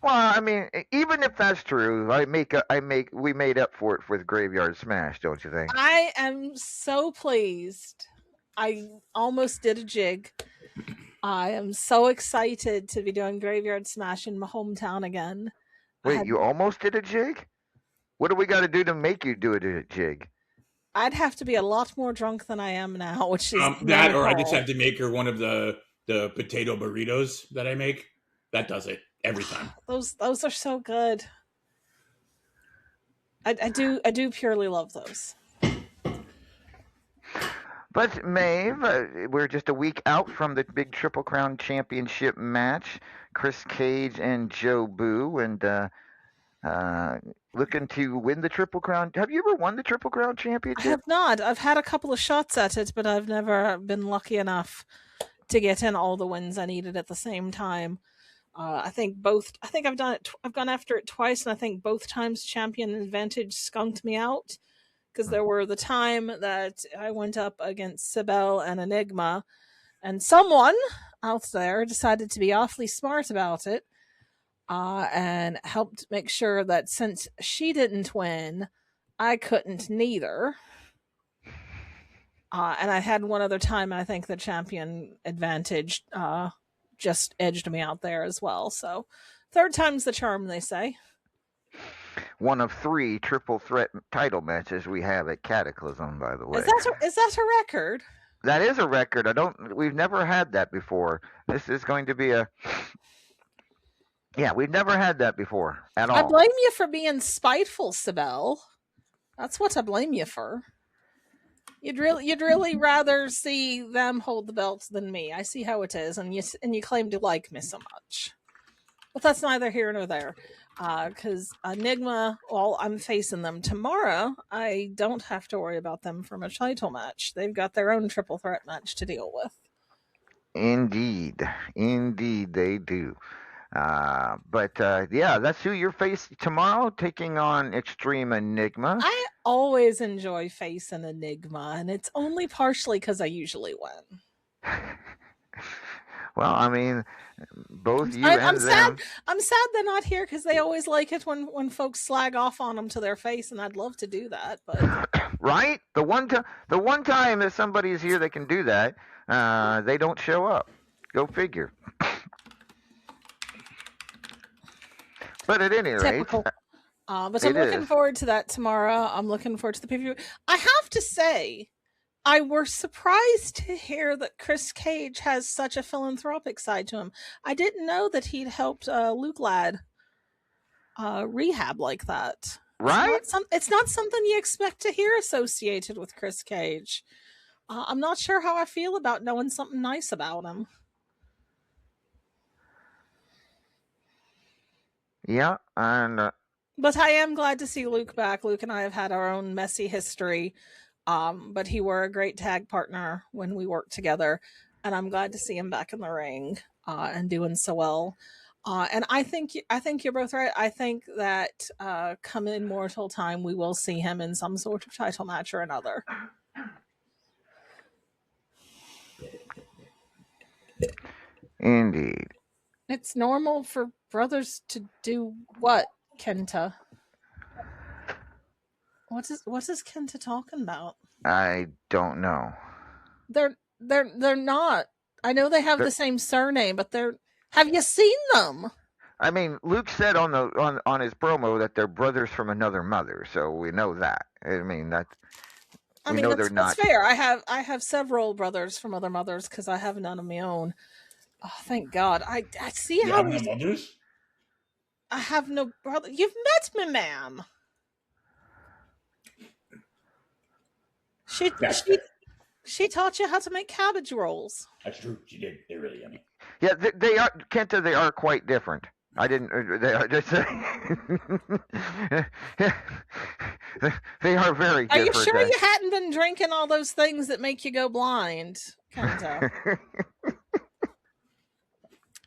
Well, I mean, even if that's true, we made up for it with Graveyard Smash, don't you think? I am so pleased. I almost did a jig. I am so excited to be doing Graveyard Smash in my hometown again. Wait, you almost did a jig? What do we got to do to make you do a jig? I'd have to be a lot more drunk than I am now, which is that, or I just have to make her one of the potato burritos that I make. That does it every time. Those are so good. I do purely love those. But Maeve, we're just a week out from the big Triple Crown Championship match. Chris Cage and Joe Boo, and looking to win the Triple Crown. Have you ever won the Triple Crown Championship? I have not. I've had a couple of shots at it, but I've never been lucky enough to get in all the wins I needed at the same time. I think I've done it. I've gone after it twice, and I think both times Champion Advantage skunked me out, because there were the time that I went up against Sibel and Enigma, and someone out there decided to be awfully smart about it, and helped make sure that since she didn't win, I couldn't neither. And I had one other time, and I think the Champion Advantage just edged me out there as well. So third time's the charm, they say. One of 3 triple threat title matches we have at Cataclysm, by the way. Is that a record? That is a record. We've never had that before. This is going to be we've never had that before at all. I blame you for being spiteful, Sibel. That's what I blame you for. You'd really rather see them hold the belts than me. I see how it is, and you claim to like me so much. But that's neither here nor there. Because Enigma, well, I'm facing them tomorrow. I don't have to worry about them from a title match. They've got their own triple threat match to deal with. Indeed they do. But that's who you're facing tomorrow, taking on Extreme Enigma. I always enjoy facing Enigma, and it's only partially because I usually win. Well, I mean, both you I'm and them. I'm sad they're not here, because they always like it when folks slag off on them to their face, and I'd love to do that. But right, the one time that somebody's here that can do that, they don't show up. Go figure. But at any rate, but I'm looking forward to that tomorrow. I'm looking forward to the pay-per-view. I have to say, I was surprised to hear that Chris Cage has such a philanthropic side to him. I didn't know that he'd helped Luke Ladd rehab like that. Right? It's not something you expect to hear associated with Chris Cage. I'm not sure how I feel about knowing something nice about him. Yeah, and but I am glad to see Luke back. Luke and I have had our own messy history, but he were a great tag partner when we worked together, and I'm glad to see him back in the ring and doing so well. And I think you're both right. I think that come Immortal time, we will see him in some sort of title match or another. Indeed. It's normal for brothers to do what, Kenta? What is Kenta talking about? I don't know. They're not. I know they have the same surname, but have you seen them? I mean, Luke said on his promo that they're brothers from another mother, so we know that. I mean, they're not. That's fair. I have several brothers from other mothers because I have none of my own. Oh, thank God. I see how you have no mothers? I have no brother. You've met me, ma'am. She taught you how to make cabbage rolls. That's true. She did. They're really yummy. Yeah, they are, Kenta. They are quite different. I didn't. They are just. They are very different. Are you sure you hadn't been drinking all those things that make you go blind, Kenta?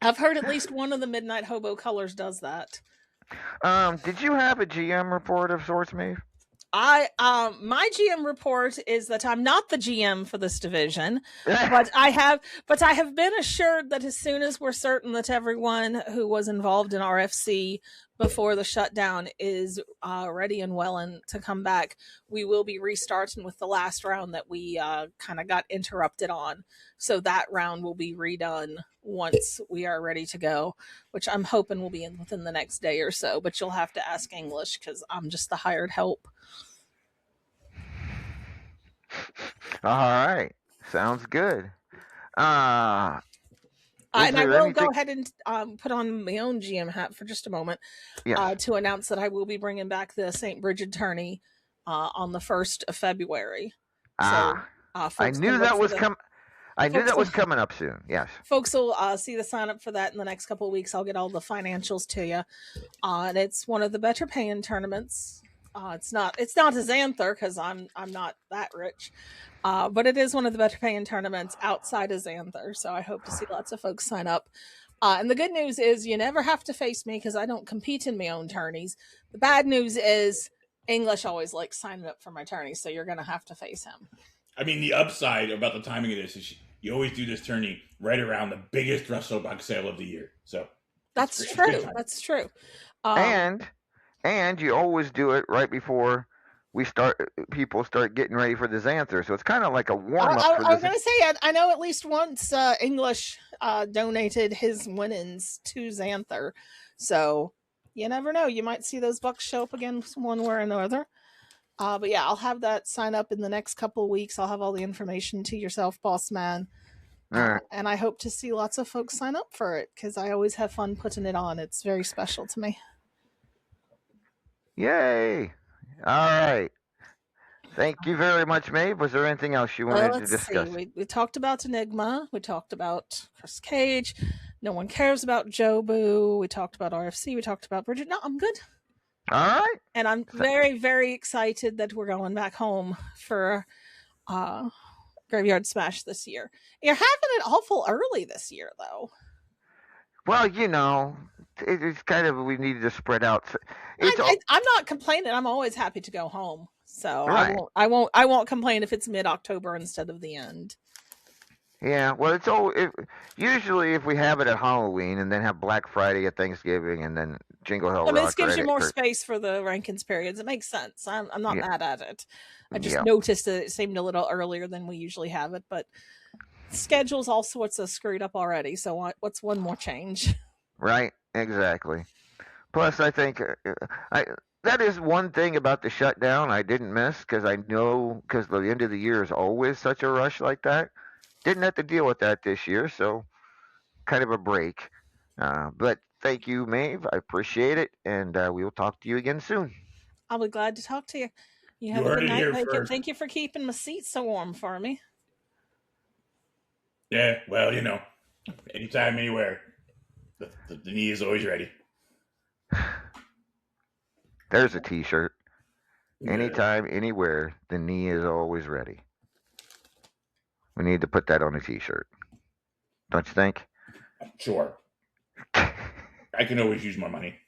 I've heard at least one of the Midnight Hobo colors does that. Did you have a GM report of sorts, Maeve? My GM report is that I'm not the GM for this division, but I have been assured that as soon as we're certain that everyone who was involved in RFC before the shutdown is ready and willing to come back, we will be restarting with the last round that we kind of got interrupted on. So that round will be redone once we are ready to go, which I'm hoping will be within the next day or so. But you'll have to ask English because I'm just the hired help. All right. Sounds good. And I there will anything- go ahead and put on my own GM hat for just a moment Yes. to announce that I will be bringing back the St. Bridget tourney on the 1st of February. So, I folks knew can that look was for the- coming. I knew folks that was will- coming up soon. Yes. Folks will see the sign up for that in the next couple of weeks. I'll get all the financials to you. And it's one of the better paying tournaments. It's not a Xanther because I'm not that rich. But it is one of the better paying tournaments outside of Xanther. So I hope to see lots of folks sign up. And the good news is you never have to face me because I don't compete in my own tourneys. The bad news is English always likes signing up for my tourneys, so you're going to have to face him. I mean, the upside about the timing of this is you always do this tourney right around the biggest WrestleBox sale of the year. So That's it's true. good timing. That's true. And you always do it right before people start getting ready for the Xanther. So it's kind of like a warm up for I was the going to say, I know at least once English donated his winnings to Xanther. So you never know. You might see those bucks show up again one way or another. But yeah, I'll have that sign up in the next couple of weeks. I'll have all the information to yourself, boss man. All right. And I hope to see lots of folks sign up for it because I always have fun putting it on. It's very special to me. Yay. All right. Thank you very much, Maeve. Was there anything else you wanted to Let's discuss? see. We talked about Enigma. We talked about Chris Cage. No one cares about Jobu. We talked about RFC. We talked about Bridget. No, I'm good. All right. And I'm very, very excited that we're going back home for Graveyard Smash this year. You're having it awful early this year, though. Well, it's kind of we needed to spread out. I'm not complaining. I'm always happy to go home. So Right. I won't complain if it's mid-October instead of the end. Yeah, well, usually if we have it at Halloween and then have Black Friday at Thanksgiving and then Jingle Hell Rock. This gives right you at more Chris- space for the Rankins periods. It makes sense. I'm not Yeah. mad at it. I just Yeah. noticed that it seemed a little earlier than we usually have it, but schedule's all sorts of screwed up already. So what's one more change? Right, exactly. Plus, I think that is one thing about the shutdown I didn't miss because I know because the end of the year is always such a rush like that. Didn't have to deal with that this year, so kind of a break. But thank you, Maeve. I appreciate it, and we will talk to you again soon. I'll be glad to talk to you. You You have a heard good it night. here Bacon. first. Thank you for keeping my seat so warm for me. Yeah, well, anytime, anywhere, the knee is always ready. There's a T-shirt. Anytime, anywhere, the knee is always ready. We need to put that on a T-shirt. Don't you think? Sure. I can always use more money.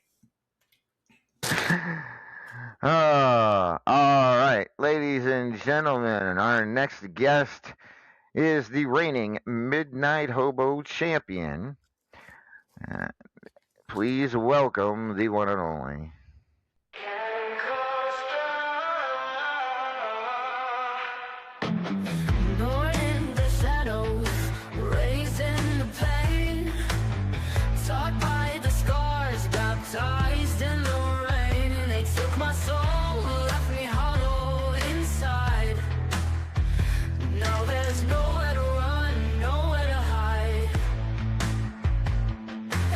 All right, ladies and gentlemen, our next guest is the reigning Midnight Hobo champion. Please welcome the one and only. Born in the shadows, raised in the pain, taught by the scars, baptized in the rain. And they took my soul, left me hollow inside. Now there's nowhere to run, nowhere to hide.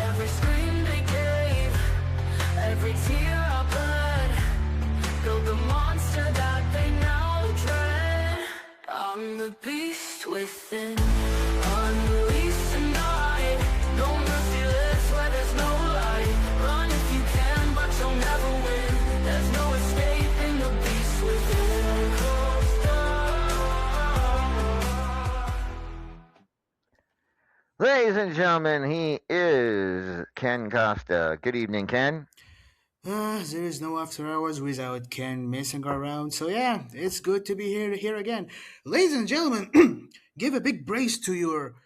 Every scream they gave, every tear I bled, built the monster that they now dread. I'm the beast within, unleashed tonight. No merciless where there's no light. Run if you can, but you'll never win. There's no escaping the beast within. Ladies and gentlemen, he is Ken Costa. Good evening, Ken. There is no after hours without Ken messing around. So yeah, it's good to be here again. Ladies and gentlemen, give a big praise to your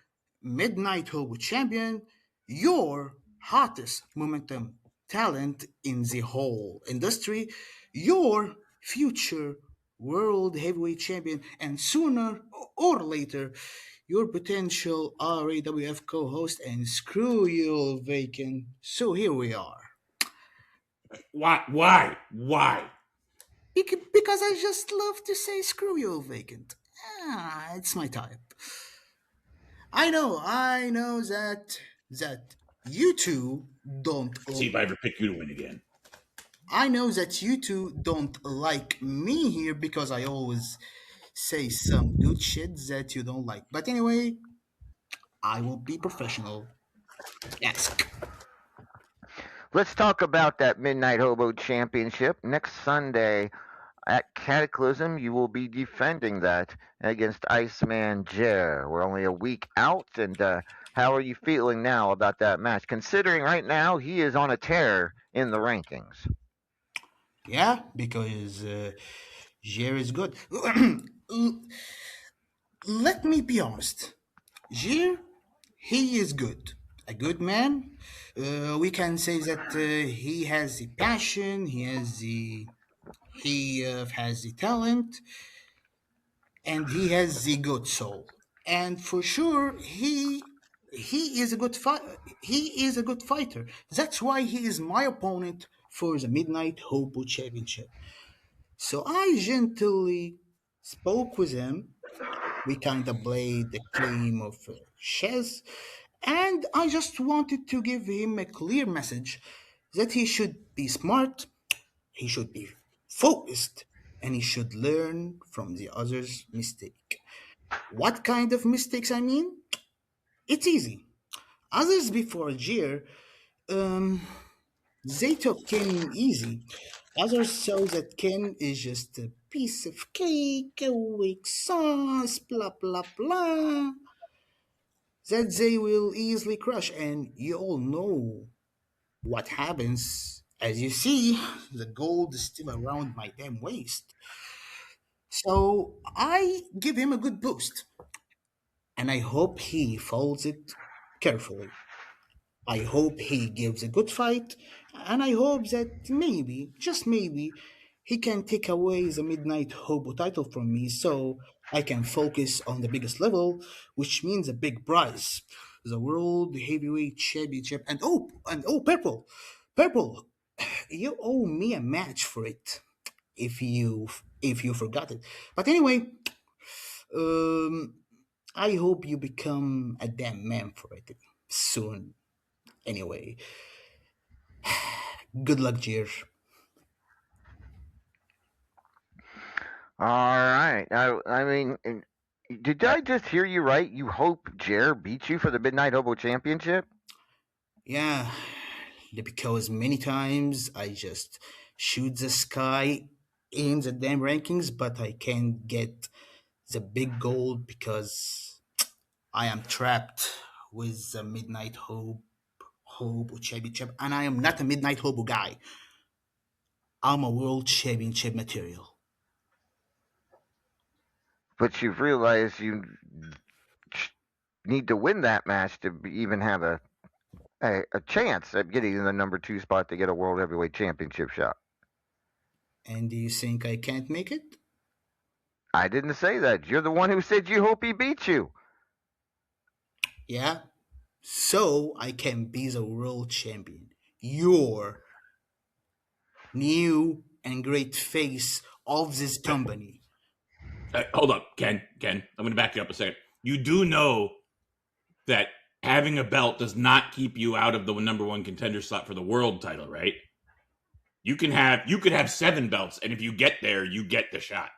Midnight Hobo champion, your hottest momentum talent in the whole industry, your future world heavyweight champion, and sooner or later, your potential RAWF co-host, and screw you, vacant. So here we are. Why? Why? Why? Because I just love to say screw you, vacant. It's my type. I know that you two don't. Let's see if I ever pick you to win again. I know that you two don't like me here because I always say some good shit that you don't like. But anyway, I will be professional. Ask. Let's talk about that Midnight Hobo Championship next Sunday at Cataclysm. You will be defending that against Iceman Jer. We're only a week out, and how are you feeling now about that match? Considering right now he is on a tear in the rankings. Yeah, because Jer is good. Let me be honest. Jer, he is good. A good man. We can say that he has the passion. He has the talent, and he has the good soul. And for sure, he is a good he is a good fighter. That's why he is my opponent for the Midnight Hobo Championship. So I gently spoke with him. We kind of played the game of chess, and I just wanted to give him a clear message that he should be smart, he should be focused, and he should learn from the other's mistake. What kind of mistakes I mean? It's easy. Others before Jir, um, they took Ken easy. Others saw that Ken is just a piece of cake, a weak sauce, blah blah blah, that they will easily crush. And you all know what happens. As you see, the gold is still around my damn waist. So I give him a good boost, and I hope he folds it carefully. I hope he gives a good fight, and I hope that maybe, just maybe, he can take away the Midnight Hobo title from me so I can focus on the biggest level, which means a big prize, the World Heavyweight Championship. And Purple, you owe me a match for it if you forgot it. But anyway, um, I hope you become a damn man for it soon. Anyway, good luck, Jer. All right. I mean, did I just hear you right? You hope Jer beats you for the Midnight Hobo Championship? Yeah, because many times I just shoot the sky, aim the damn rankings, but I can't get the big gold because I am trapped with the Midnight Hobo Championship, and I am not a Midnight Hobo guy. I'm a World Championship material. But you've realized you need to win that match to even have a chance at getting the number 2 spot to get a World Heavyweight Championship shot. And do you think I can't make it? I didn't say that. You're the one who said you hope he beats you. Yeah, so I can be the world champion. Your new and great face of this company. Hold up, Ken. I'm going to back you up a second. You do know that having a belt does not keep you out of the number 1 contender slot for the world title, right? You could have 7 belts, and if you get there, you get the shot.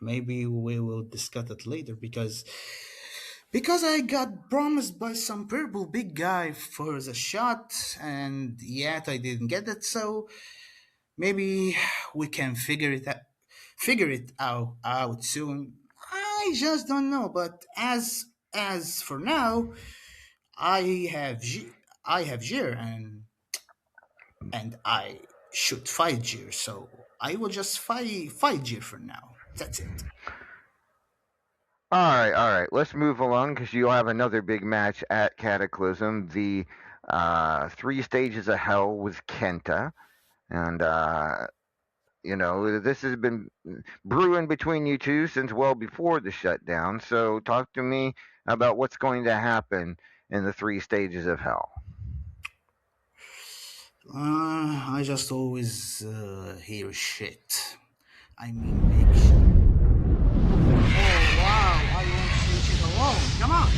Maybe we will discuss it later because I got promised by some purple big guy for the shot, and yet I didn't get it. So maybe we can figure it out soon. I just don't know. But as for now, I have I have Jir, and I should fight Jir, so I will just fight Jir for now. That's it. All right. Let's move along because you have another big match at Cataclysm. The three stages of hell with Kenta, and this has been brewing between you two since well before the shutdown. So talk to me about what's going to happen in the three stages of hell. I just always hear shit. I mean, big shit. Oh wow! I won't see shit alone. Come on.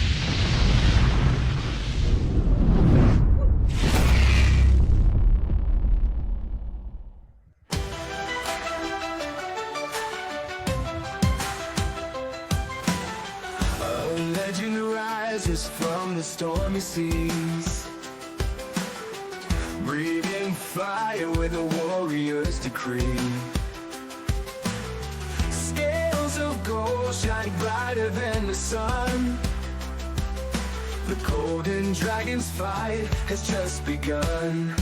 A legend rises from the stormy seas, breathing fire with a warrior's decree. Scales of gold shine brighter than the sun. The golden dragon's fight has just begun.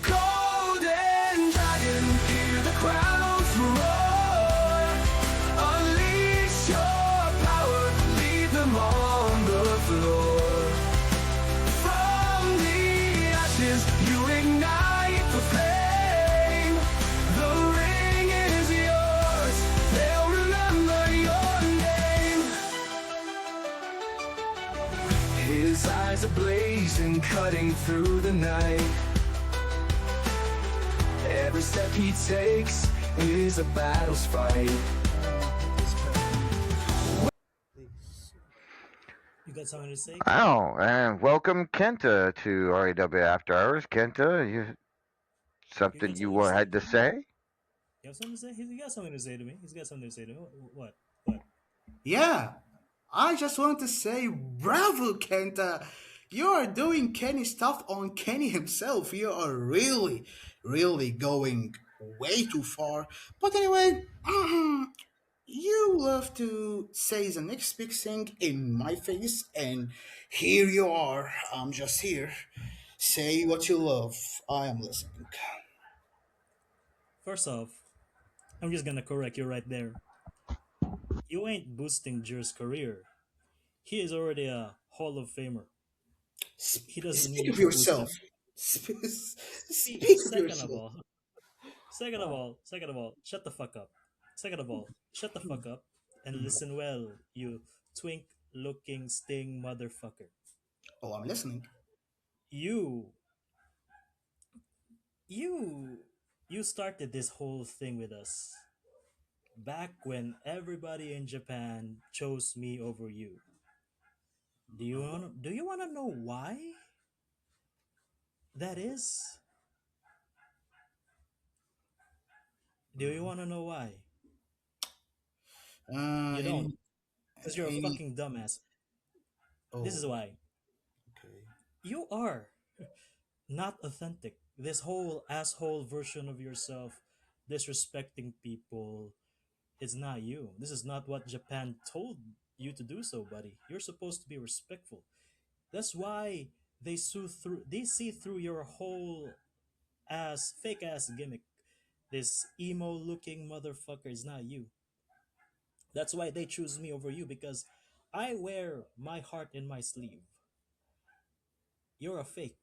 Golden dragon, hear the crowds roar. Unleash your power, lead them on the floor. From the ashes, you ignite the flame. The ring is yours, they'll remember your name. His eyes are blazing, cutting through the night. Every step he takes is a battle's fight. You got something to say? Oh, and welcome Kenta to RAW After Hours. Kenta, something got you something to say had to to me? say? You have something to say? He got something to say to me. He's got something to say to me. What? What? Yeah, I just want to say bravo, Kenta. You are doing Kenny stuff on Kenny himself. You are really, really going way too far. But anyway, you love to say the next big thing in my face, and here you are. I'm just here. Say what you love. I am listening. First off, I'm just gonna correct you right there. You ain't boosting Jer's career. He is already a Hall of Famer. He doesn't need Speak you of to boost yourself. him. Speak of Second of yourself. all, second of all, shut the fuck up. Second of all, shut the fuck up and listen well, you twink looking sting motherfucker. Oh, I'm listening. You you you started this whole thing with us back when everybody in Japan chose me over you. Do you want to know why that is? Do you want to know why? You don't, Any, because you're a any. fucking dumbass. This Oh, is why. okay. You are not authentic. This whole asshole version of yourself, disrespecting people, it's not you. This is not what Japan told you to do so, buddy. You're supposed to be respectful. That's why they see through your whole ass fake ass gimmick. This emo looking motherfucker is not you. That's why they choose me over you because I wear my heart in my sleeve. You're a fake.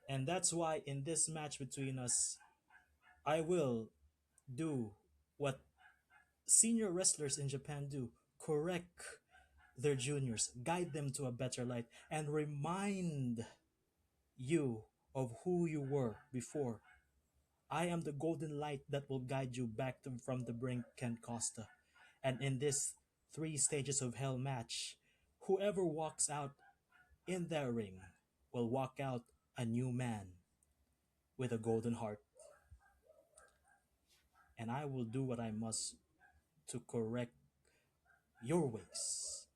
And that's why in this match between us, I will do what senior wrestlers in Japan do, correct their juniors, guide them to a better light, and remind you of who you were before. I am the golden light that will guide you back from the brink, Ken Costa. And in this three stages of hell match, whoever walks out in that ring will walk out a new man with a golden heart. And I will do what I must to correct your ways.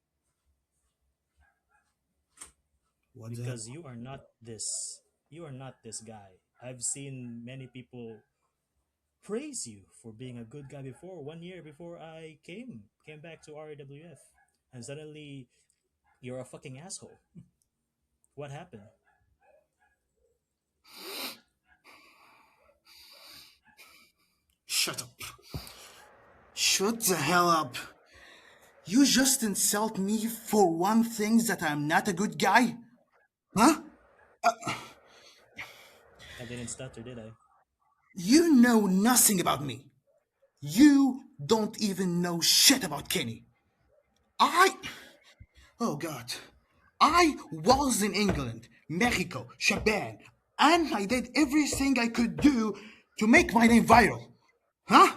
What the hell? Because you are not this guy. I've seen many people praise you for being a good guy before 1 year before I came back to RAWF, and suddenly you're a fucking asshole. What happened? Shut up. Shut the hell up. You just insult me for one thing that I'm not a good guy? Huh? I didn't stutter, did I? You know nothing about me. You don't even know shit about Kenny. Oh God. I was in England, Mexico, Japan, and I did everything I could do to make my name viral. Huh?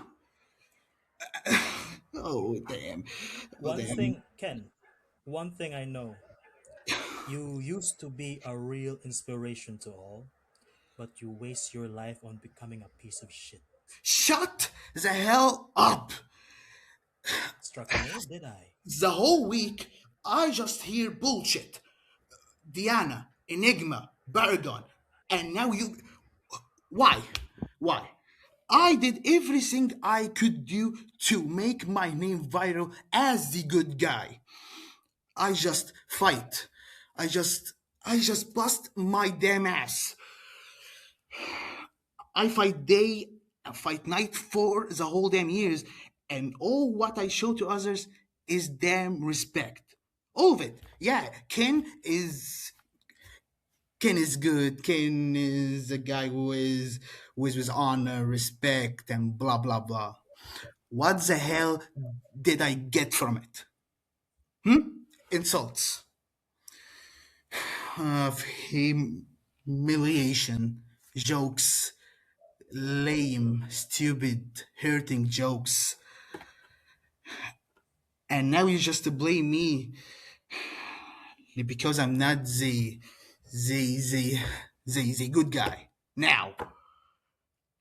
Oh, damn. Oh, One damn. thing, Ken, one thing I know. You used to be a real inspiration to all, but you waste your life on becoming a piece of shit. Shut the hell up. Struck a nerve, did I? The whole week, I just hear bullshit. Diana, Enigma, Baragon, and now you. Why? Why? I did everything I could do to make my name viral as the good guy. I just fight. I just bust my damn ass. I fight day, I fight night for the whole damn years, and all what I show to others is damn respect. All of it. Yeah, Ken is good. Ken is a guy who is with honor, respect, and blah blah blah. What the hell did I get from it? Insults, of humiliation, jokes, lame, stupid, hurting jokes. And now you just blame me because I'm not the good guy. Now,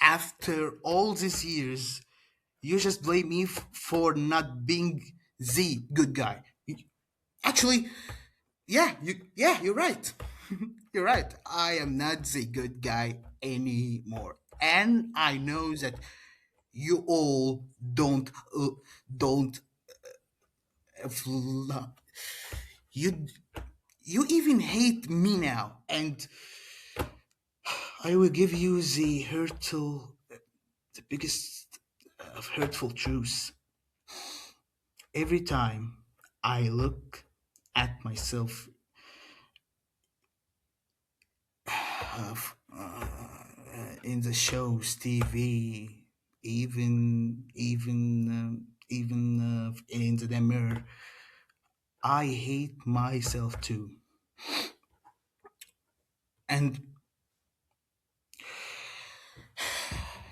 after all these years, you just blame me for not being the good guy. Actually, you're right. You're right. I am not the good guy anymore, and I know that you all don't you you even hate me now, and I will give you the biggest of hurtful truths. Every time I look at myself in the shows, TV, even in the mirror, I hate myself too. And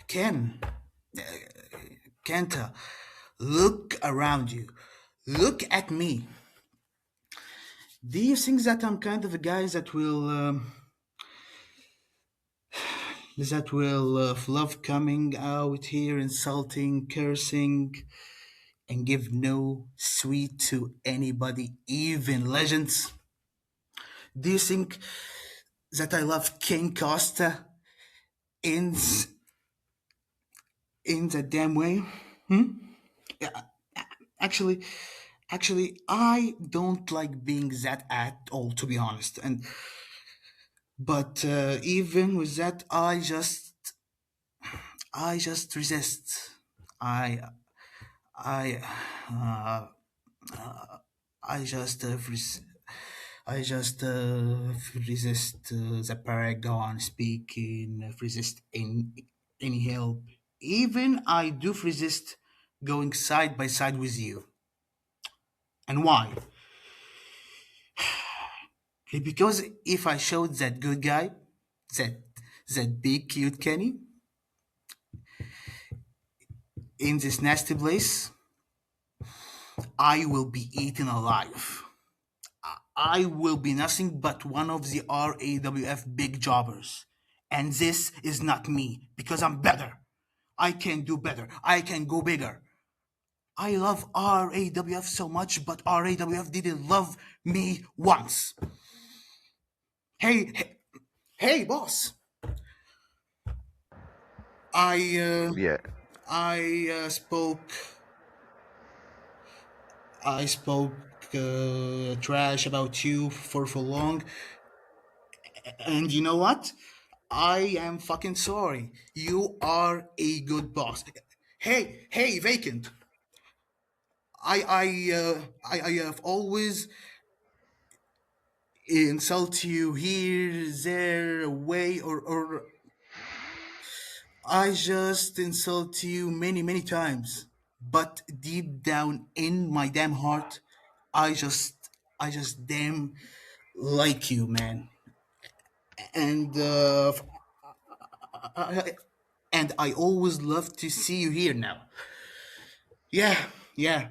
Kenta, look around you. Look at me. Do you think that I'm kind of a guy that will love coming out here, insulting, cursing, and give no sweet to anybody, even legends? Do you think that I love King Costa in the damn way? Yeah, actually, I don't like being that at all, to be honest. But even with that, I just resist. I uh, I just resist the paragon speaking, resist any help. Even I do resist going side by side with you. And why? Because if I showed that good guy, that that big cute Kenny, in this nasty place, I will be eaten alive. I will be nothing but one of the RAWF big jobbers. And this is not me, because I'm better. I can do better. I can go bigger. I love RAWF so much, but RAWF didn't love me once. Hey, boss. Yeah. I spoke trash about you for long, And you know what? I am fucking sorry. You are a good boss. Hey, vacant. I have always insult you here, there, away, or I just insult you many times. But deep down in my damn heart, I just, I just damn like you, man. And I, and I always love to see you here now. Yeah, yeah,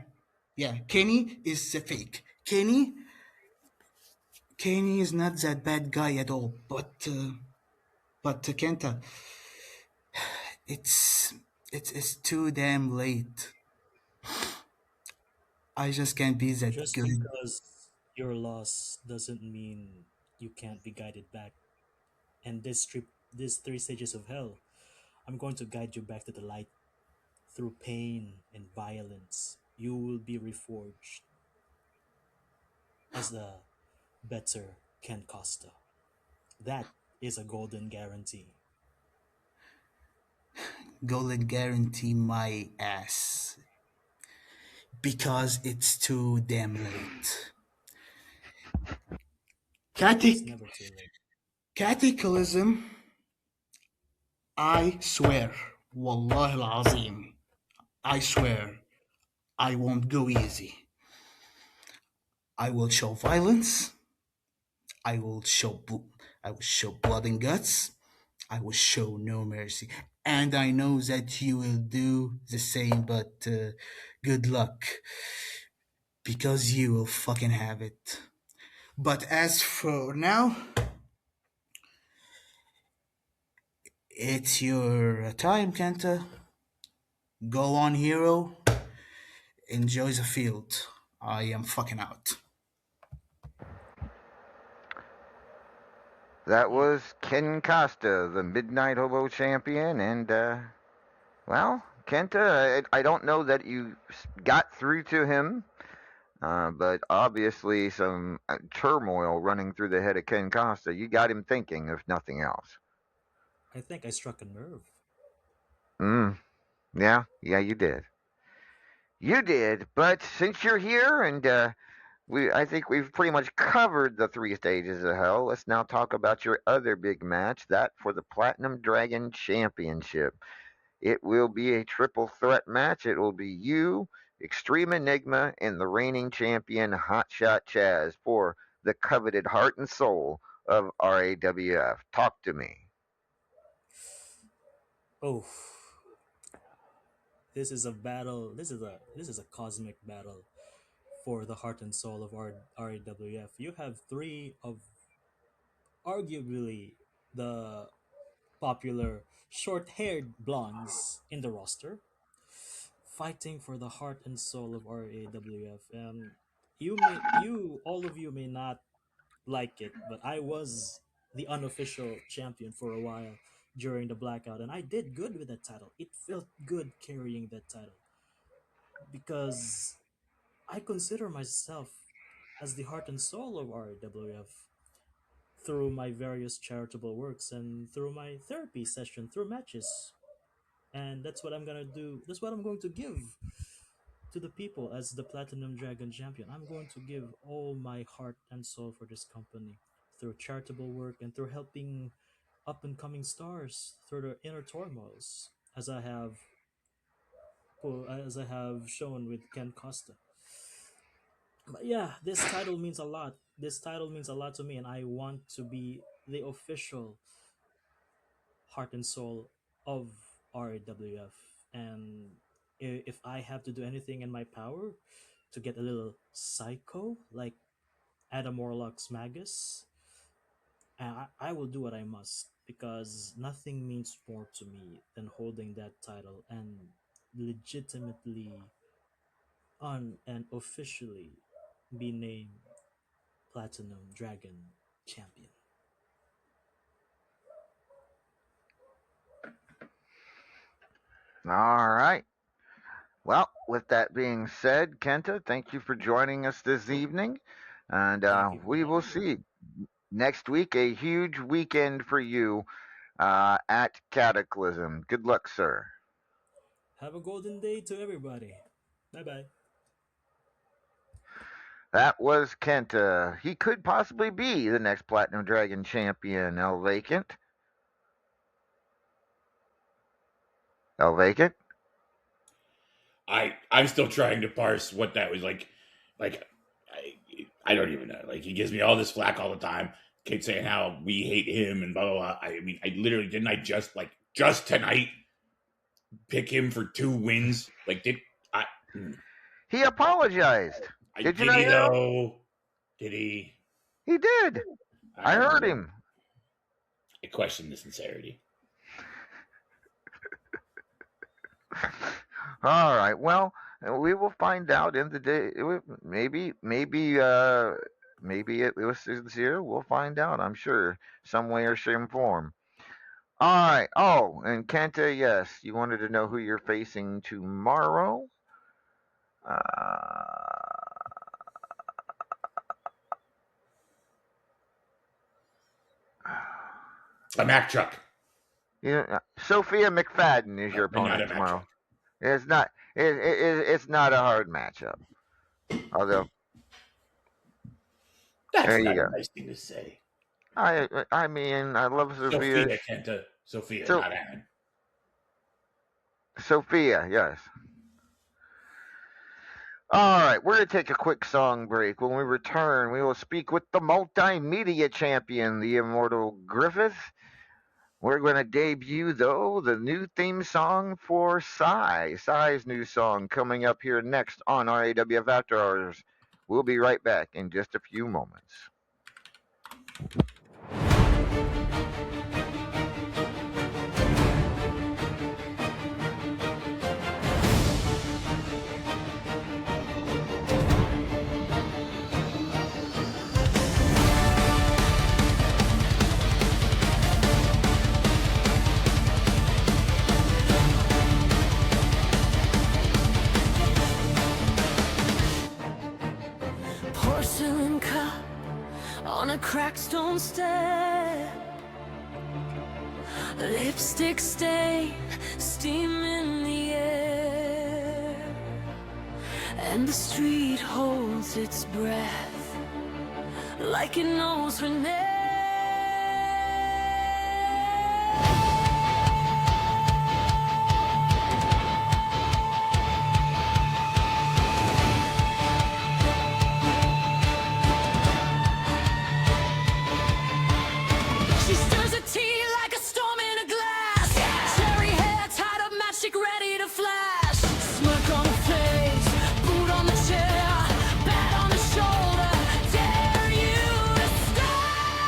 yeah. Kenny is a fake. Kenny is not that bad guy at all. But Kenta, it's it's too damn late. I just can't be that Just good. because your loss doesn't mean you can't be guided back. And these three stages of hell, I'm going to guide you back to the light. Through pain and violence, you will be reforged as a better Ken Costa. That is a golden guarantee. Golden guarantee my ass because it's too damn late. It's Catic- never too late. Cataclysm, I swear, Wallah al-Azim, I swear, I won't go easy. I will show violence. I will show, I will show blood and guts. I will show no mercy. And I know that you will do the same, but good luck because you will fucking have it. But as for now, it's your time, Kenta. Go on, hero. Enjoy the field. I am fucking out. That was Ken Costa, the Midnight Hobo champion, and well, Kenta, I don't know that you got through to him, but obviously some turmoil running through the head of Ken Costa. You got him thinking, if nothing else. I think I struck a nerve. Mm, yeah, you did. You did, but since you're here and I think we've pretty much covered the three stages of hell. Let's now talk about your other big match, that for the Platinum Dragon Championship. It will be a triple threat match. It will be you, Extreme Enigma, and the reigning champion Hotshot Chaz for the coveted heart and soul of RAWF. Talk to me. Oh, this is a battle. This is a cosmic battle for the heart and soul of RAWF. You have three of arguably the popular short-haired blondes in the roster, fighting for the heart and soul of RAWF. And all of you may not like it, but I was the unofficial champion for a while during the blackout, and I did good with that title. It felt good carrying that title because I consider myself as the heart and soul of RAWF through my various charitable works and through my therapy session, through matches. And that's what I'm gonna do. That's what I'm going to give to the people as the Platinum Dragon champion. I'm going to give all my heart and soul for this company through charitable work and through helping up and coming stars through their inner turmoils, as I have shown with Ken Costa. But yeah, this title means a lot. This title means a lot to me, and I want to be the official heart and soul of RAWF. And if I have to do anything in my power to get a little psycho, like Adam Warlock's Magus, I will do what I must because nothing means more to me than holding that title and legitimately on and officially be named Platinum Dragon Champion. All right. Well, with that being said, Kenta, thank you for joining us this evening, and Thank you for we will having me. see. next week, a huge weekend for you at Cataclysm. Good luck, sir. Have a golden day to everybody. Bye bye. That was Kenta. He could possibly be the next Platinum Dragon champion. El Vacant. El Vacant. I'm still trying to parse what that was like. I don't even know. Like, he gives me all this flack all the time. Keeps saying how we hate him and blah blah blah. I mean, I literally didn't. I just tonight pick him for 2 wins. Like, did I? He apologized. Did you he know? though? Did he? He did. I heard him. I question the sincerity. All right. Well, we will find out in the day. Maybe it was sincere. We'll find out. I'm sure, some way or some form. All right. Oh, and Kenta, yes, you wanted to know who you're facing tomorrow. A Mack truck. Yeah, Sophia McFadden is your opponent tomorrow. It's not. It's not a hard matchup. Although, That's there you not go. a nice thing to say. I mean, I love Sophia. Sophia, Kenta. Sophia, not Anne. Sophia, yes. All right, we're going to take a quick song break. When we return, we will speak with the multimedia champion, the immortal Griffith. We're going to debut, though, the new theme song for Psy's new song coming up here next on RAWF After Hours. We'll be right back in just a few moments. Porcelain cup on a cracked stone step, lipstick stain, steam in the air, and the street holds its breath like it knows we're near. She stirs a tea like a storm in a glass. Cherry hair tied up, matchstick ready to flash. Smirk on her face, boot on the chair, bat on the shoulder. Dare you to stop?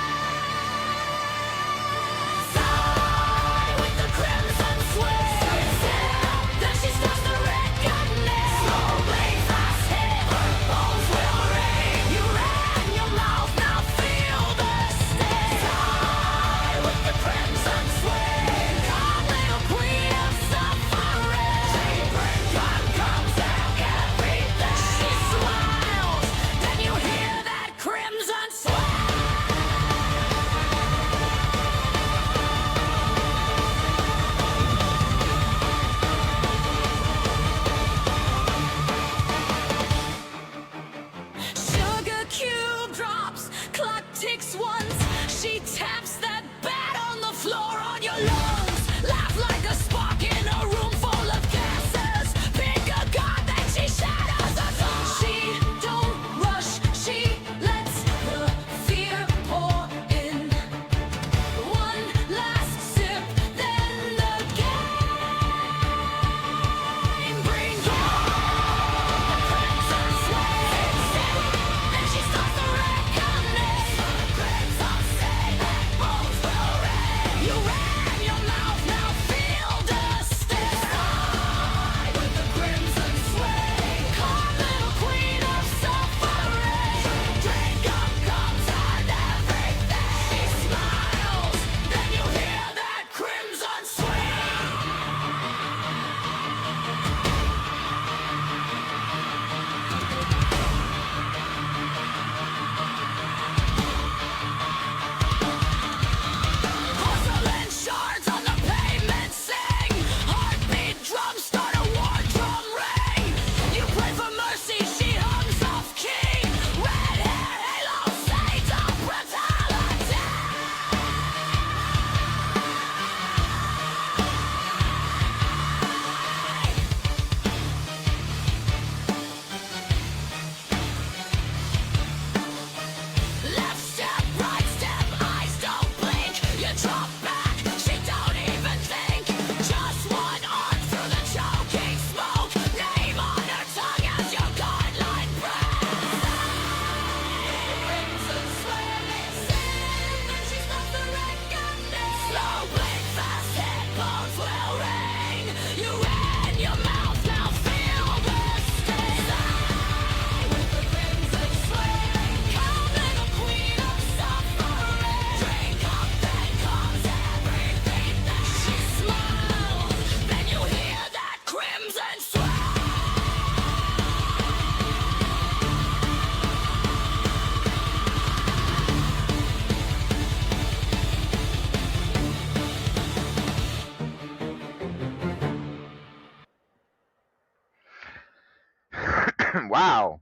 Wow.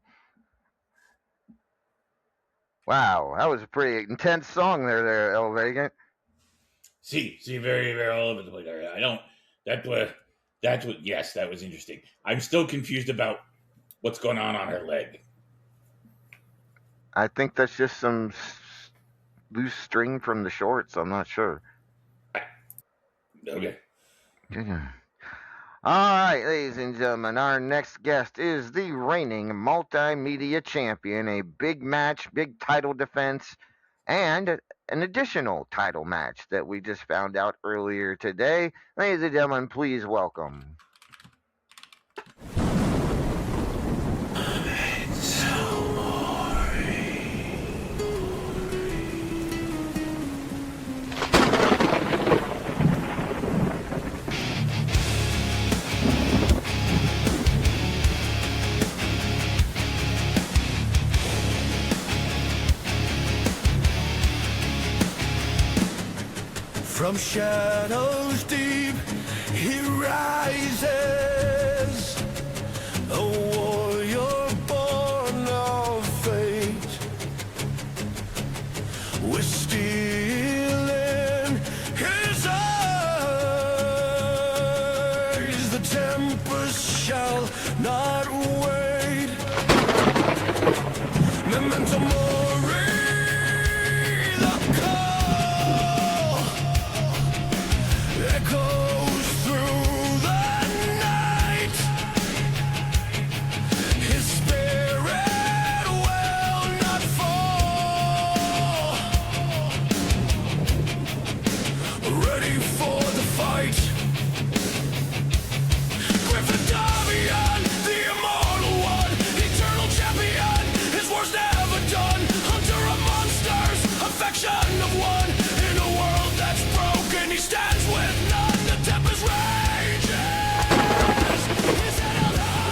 Wow, that was a pretty intense song there, El Vega. See, very, very all over the place. I don't. That's what. Yes, that was interesting. I'm still confused about what's going on her leg. I think that's just some loose string from the shorts. I'm not sure. Okay. All right, ladies and gentlemen, our next guest is the reigning multimedia champion, a big match, big title defense, and an additional title match that we just found out earlier today. Ladies and gentlemen, please welcome. From shadows deep, he rises, a warrior born of fate, with steel in his eyes. The tempest shall not wait. Memento mori, the call echoes through the night. His spirit will not fall. Ready for the fight. Griffin Davian, the immortal one, eternal champion, his worst ever done. Hunter of monsters, affection of one. In a world that's broken, he stands with none. The tempest rages, his head held high,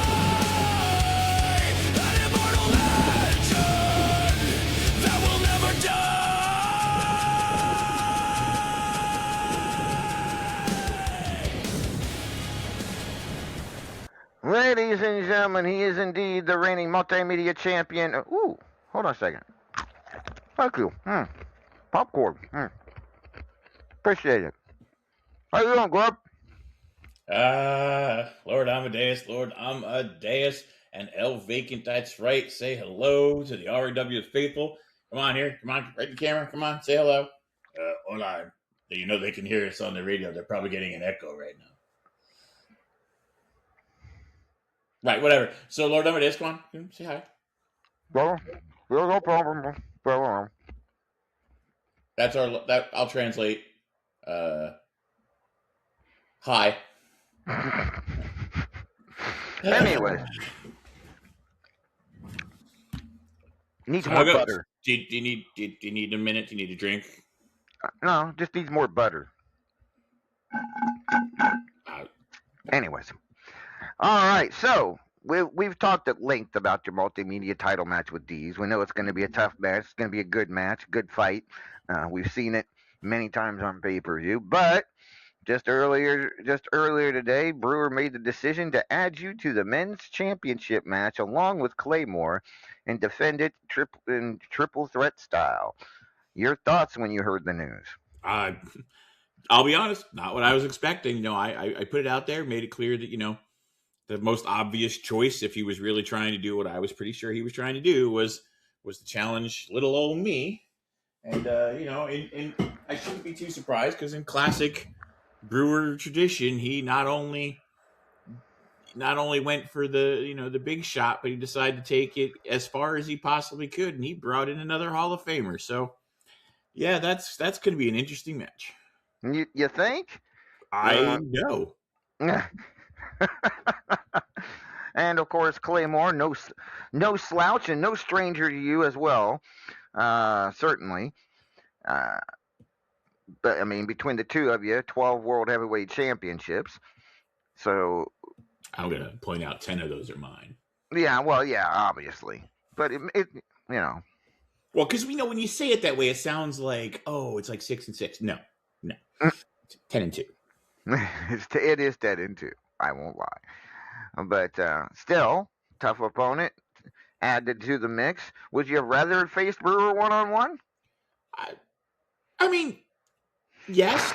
an immortal legend that will never die. Ladies and gentlemen, he is indeed the reigning multimedia champion. Ooh, hold on a second. Thank you. Popcorn. Appreciate it. How you doing, Grub? Lord Amadeus, and El Vacant, that's right. Say hello to the RAWF faithful. Come on here. Come on, right in the camera. Come on, say hello. Hola. You know they can hear us on the radio. They're probably getting an echo right now. Right, whatever. So, Lord Amadeus, come on. Say hi. Well, no problem. Well, That's that I'll translate. Hi. Anyway. Needs more butter. Do you need a minute? Do you need a drink? No, just needs more butter. Anyways. All right, so we've talked at length about your multimedia title match with Deez. We know it's going to be a tough match. It's going to be a good match, good fight. We've seen it many times on pay-per-view, but just earlier today, Brewer made the decision to add you to the men's championship match along with Claymore and defend it in triple threat style. Your thoughts when you heard the news? I'll be honest, not what I was expecting. I put it out there, made it clear that, the most obvious choice, if he was really trying to do what I was pretty sure he was trying to do, was to challenge little old me. And, and I shouldn't be too surprised because in classic Brewer tradition, he not only went for the the big shot, but he decided to take it as far as he possibly could, and he brought in another Hall of Famer. So, yeah, that's going to be an interesting match. You think? I know. And of course, Claymore, no slouch and no stranger to you as well. Certainly. But I mean, between the two of you, 12 World Heavyweight Championships. So I'm gonna point out 10 of those are mine. Yeah, well, yeah, obviously, but it Well, because when you say it that way, it sounds like it's like 6 and 6. No, 10 and 2. It is 10 and 2. I won't lie, but still tough opponent. added to the mix. Would you have rather faced Brewer one-on-one? I mean, yes.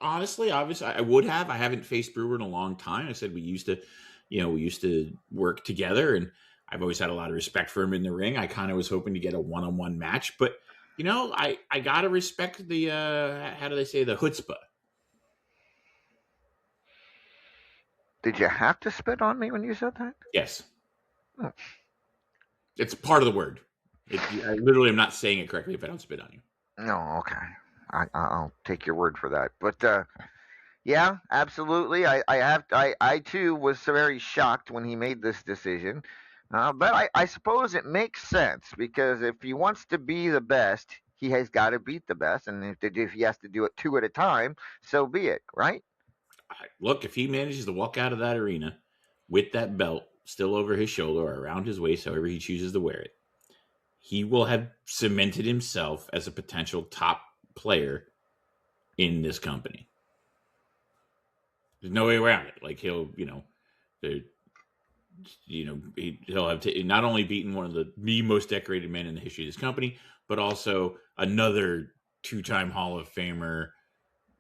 Honestly, obviously, I would have. I haven't faced Brewer in a long time. I said we used to work together, and I've always had a lot of respect for him in the ring. I kind of was hoping to get a one-on-one match, but I gotta respect the how do they say, the chutzpah. Did you have to spit on me when you said that? Yes, Oh. it's part of the word. I literally am not saying it correctly if I don't spit on you. No, okay. I'll take your word for that. But yeah, absolutely. I too was very shocked when he made this decision. But I suppose it makes sense because if he wants to be the best, he has got to beat the best, and if he has to do it two at a time, so be it, right? Look, if he manages to walk out of that arena with that belt still over his shoulder or around his waist, however he chooses to wear it, he will have cemented himself as a potential top player in this company. There's no way around it. Like he'll have not only beaten one of the most decorated men in the history of this company, but also another two-time Hall of Famer,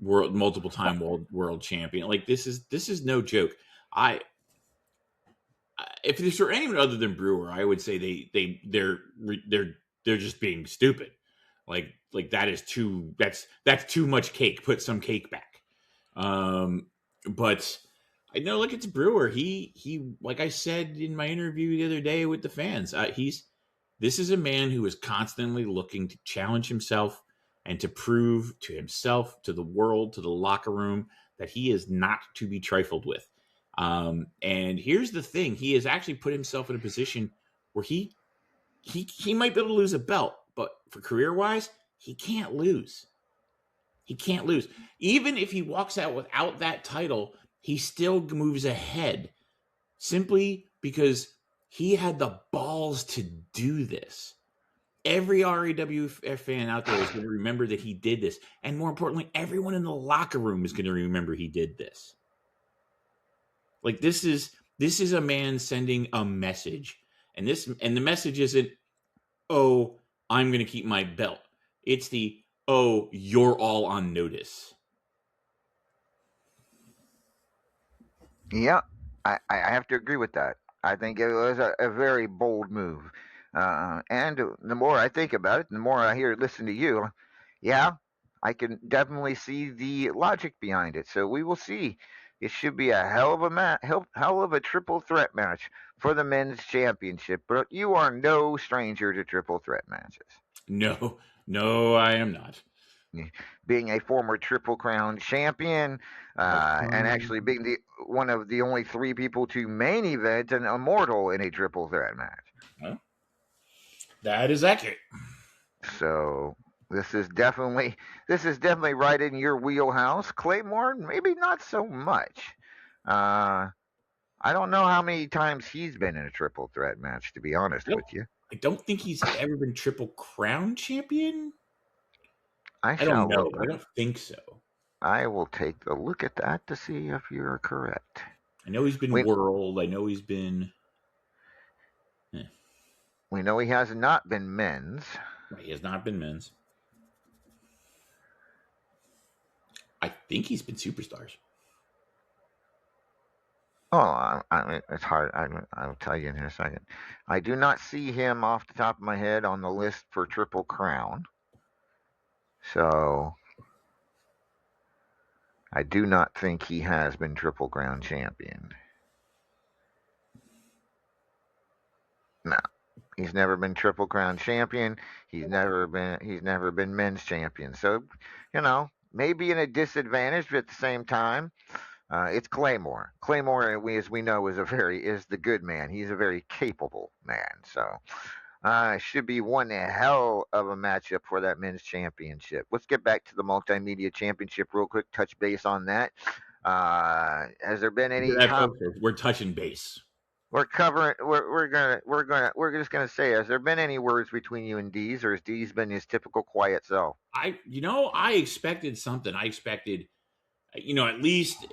multiple-time world champion. Like this is no joke. If this were anyone other than Brewer, I would say they're just being stupid. Like that's too much cake. Put some cake back. But I know, look, it's Brewer. He like I said in my interview the other day with the fans, this is a man who is constantly looking to challenge himself and to prove to himself, to the world, to the locker room that he is not to be trifled with. And here's the thing: he has actually put himself in a position where he might be able to lose a belt, but for career-wise, he can't lose. He can't lose. Even if he walks out without that title, he still moves ahead simply because he had the balls to do this. Every RAWF fan out there is going to remember that he did this. And more importantly, everyone in the locker room is going to remember he did this. Like this is a man sending a message. And the message isn't, "Oh, I'm going to keep my belt." It's the, "Oh, you're all on notice." Yeah, I have to agree with that. I think it was a very bold move. And the more I think about it, the more I listen to you, yeah, I can definitely see the logic behind it. So we will see. It should be a hell of a hell of a triple threat match for the men's championship. But you are no stranger to triple threat matches. No, I am not. Being a former Triple Crown champion, and actually being one of the only three people to main event an Immortal in a triple threat match. Well, that is accurate. So this is definitely right in your wheelhouse. Claymore, maybe not so much. I don't know how many times he's been in a triple threat match, to be honest with you. I don't think he's ever been Triple Crown champion. I don't know. I don't think so. I will take a look at that to see if you're correct. I know he's been world. I know he's been. We know he has not been men's. He has not been men's. I think he's been superstars. Oh, it's hard. I'll tell you in a second. I do not see him off the top of my head on the list for Triple Crown. So I do not think he has been Triple Crown champion. No. He's never been Triple Crown champion. He's never been men's champion. So, maybe in a disadvantage, but at the same time, it's Claymore. Claymore, as we know, is the good man. He's a very capable man. So, should be one hell of a matchup for that men's championship. Let's get back to the multimedia championship real quick. Touch base on that. Has there been any? We're touching base. We're just gonna say, has there been any words between you and Deez, or has Deez been his typical quiet self? I expected something. I expected, at least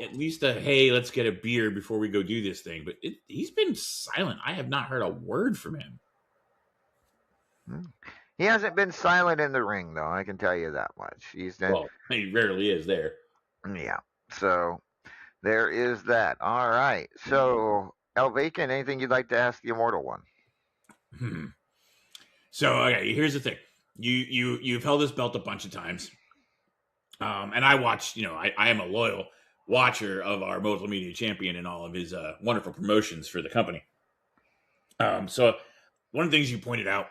a, "Hey, let's get a beer before we go do this thing." But he's been silent. I have not heard a word from him. He hasn't been silent in the ring, though. I can tell you that much. Well, he rarely is there. Yeah. So there is that. All right. So, Elvacan, anything you'd like to ask the Immortal One? So okay, here's the thing. You've held this belt a bunch of times. And I watched, I am a loyal watcher of our multimedia champion and all of his wonderful promotions for the company. So one of the things you pointed out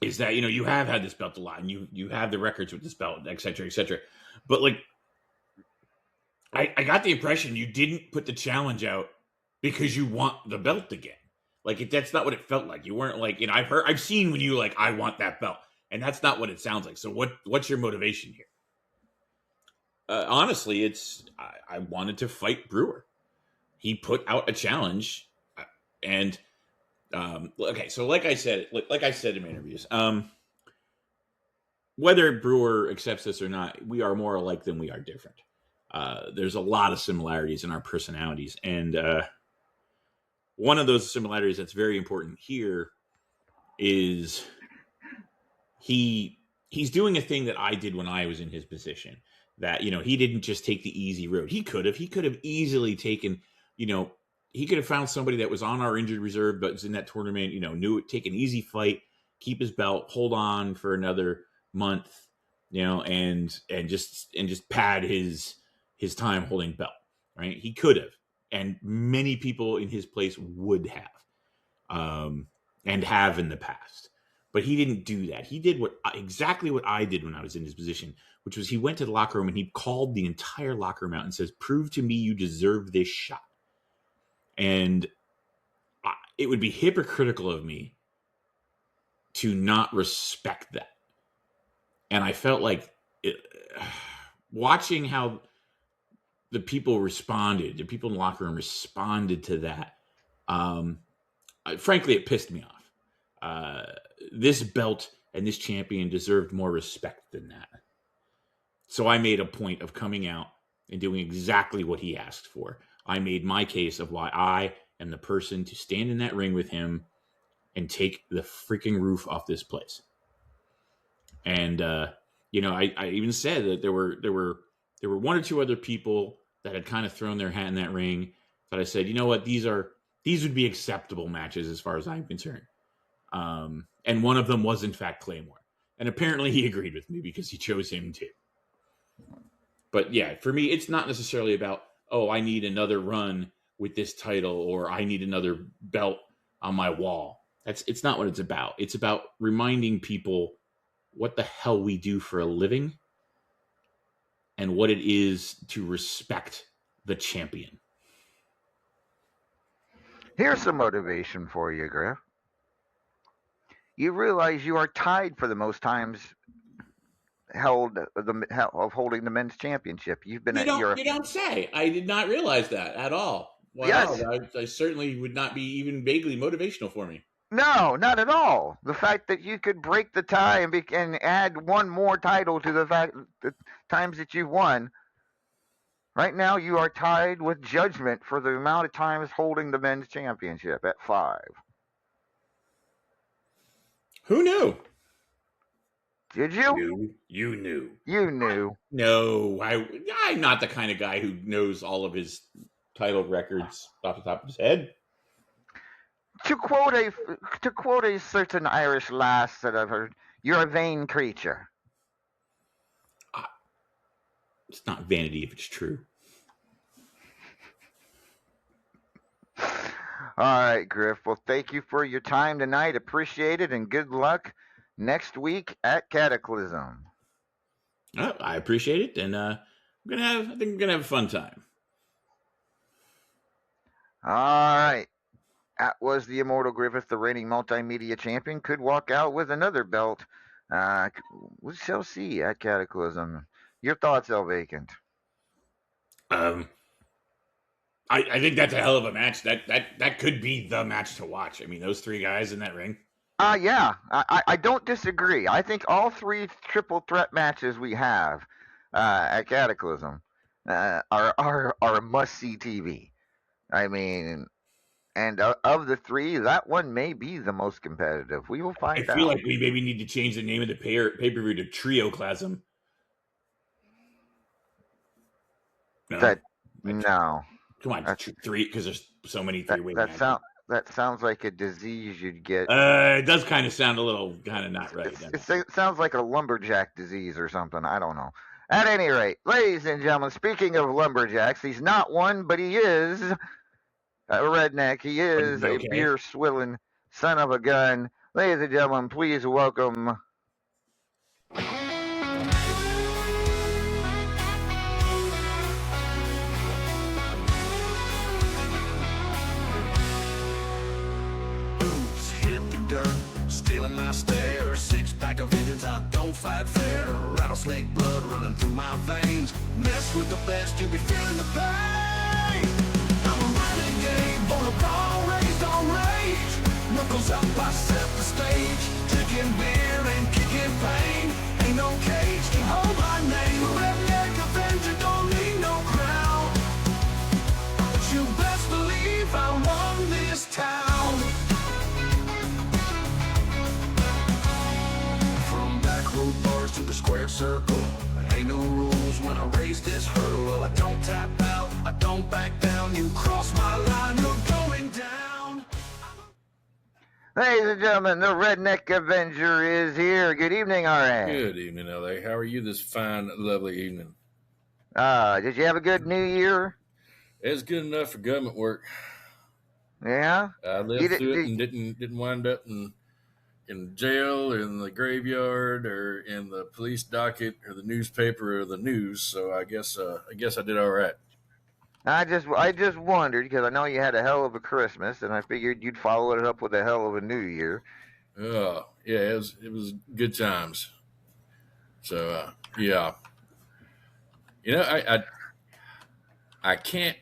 is that, you have had this belt a lot and you have the records with this belt, et cetera, et cetera. But like, I got the impression you didn't put the challenge out because you want the belt again. Like that's not what it felt like. You weren't like, I've seen when you like, I want that belt, and that's not what it sounds like. So what's your motivation here? Honestly, I wanted to fight Brewer. He put out a challenge, and okay. So like I said in my interviews, whether Brewer accepts this or not, we are more alike than we are different. There's a lot of similarities in our personalities, and one of those similarities that's very important here is he's doing a thing that I did when I was in his position. That he didn't just take the easy road. He could have easily taken, he could have found somebody that was on our injured reserve but was in that tournament, knew it, take an easy fight, keep his belt, hold on for another month, and just pad his time holding belt, right? He could have, and many people in his place would have, and have in the past. But he didn't do that. He did exactly what I did when I was in his position, which was he went to the locker room and he called the entire locker room out and says, "Prove to me you deserve this shot." And it would be hypocritical of me to not respect that. And I felt like watching how the people responded, the people in the locker room responded to that. Frankly, it pissed me off. This belt and this champion deserved more respect than that. So I made a point of coming out and doing exactly what he asked for. I made my case of why I am the person to stand in that ring with him and take the freaking roof off this place. And I even said that there were one or two other people that had kind of thrown their hat in that ring. But I said, you know what, these would be acceptable matches as far as I'm concerned. And one of them was in fact Claymore. And apparently he agreed with me because he chose him too. But yeah, for me, it's not necessarily about, I need another run with this title or I need another belt on my wall. It's not what it's about. It's about reminding people what the hell we do for a living and what it is to respect the champion. Here's some motivation for you, Griff. You realize you are tied for the most times of holding the men's championship. You've been You don't say. I did not realize that at all. Wow, yes. I certainly would not be even vaguely motivational for me. No, not at all. The fact that you could break the tie and add one more title to the times that you've won. Right now, you are tied with Judgment for the amount of times holding the men's championship at 5. Who knew? Did you? You knew. You knew. No, I'm not the kind of guy who knows all of his title records off the top of his head. To quote a certain Irish lass that I've heard, you're a vain creature. It's not vanity if it's true. All right, Griff. Well, thank you for your time tonight. Appreciate it, and good luck next week at Cataclysm. Oh, I appreciate it, and I think we're gonna have a fun time. All right. That was the Immortal Griffith, the reigning multimedia champion. Could walk out with another belt. We shall see at Cataclysm. Your thoughts, Elvacant? I think that's a hell of a match. That could be the match to watch. I mean, those three guys in that ring. Yeah. I don't disagree. I think all 3 triple threat matches we have at Cataclysm are must see TV. I mean, And of the three, that one may be the most competitive. We will I find feel out. like we maybe need to change the name of the pay-per-view to Trioclasm. No, That no, come on, that's, three, because there's so many that three-way that matches. that sounds like a disease you'd get. It does kind of sound a little kind of not right. It sounds like a lumberjack disease or something. I don't know. At any rate, ladies and gentlemen, speaking of lumberjacks, he's not one, but he is a redneck. He is a Okay. beer swilling son of a gun. Ladies and gentlemen, please welcome. Boots hit the dirt, stealing my stare. Six-pack of vintage, I don't fight fair. Rattlesnake blood running through my veins. Mess with the best, you'll be feeling the pain. I'm a renegade, born a brawl, raised on rage. Knuckles up, I set the stage. Drinking beer and kicking pain. Ain't no cage can hold my name. A redneck avenger, don't need no crown. But you best believe I run this town. From back road bars to the square circle, ain't no rules when I raise this hurdle. I don't tap out, I don't back down. You cross my line, you're going down. Ladies and gentlemen, the Redneck Avenger is here. Good evening, RA. Good evening, LA. How are you this fine, lovely evening? Did you have a good New Year? It's good enough for government work. Yeah. I lived through it and didn't wind up in jail, or in the graveyard, or in the police docket, or the newspaper, or the news. So I guess I did all right. I just wondered, because I know you had a hell of a Christmas, and I figured you'd follow it up with a hell of a New Year. Oh yeah, it was good times. So yeah, you know, I can't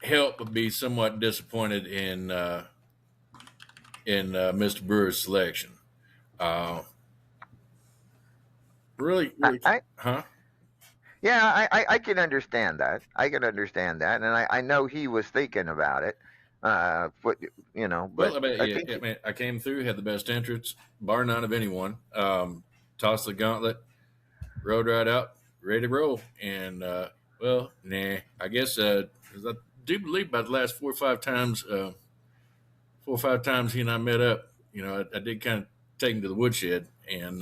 help but be somewhat disappointed in Mr. Brewer's selection. Really, huh? Yeah, I can understand that. I can understand that, and I know he was thinking about it. But you know, but Well, I mean, I came through, had the best entrance, bar none of anyone. Tossed the gauntlet, rode right out, ready to roll. And well, nah, I guess 'cause I do believe about the last 4 or 5 times he and I met up, you know, I did kind of take him to the woodshed, and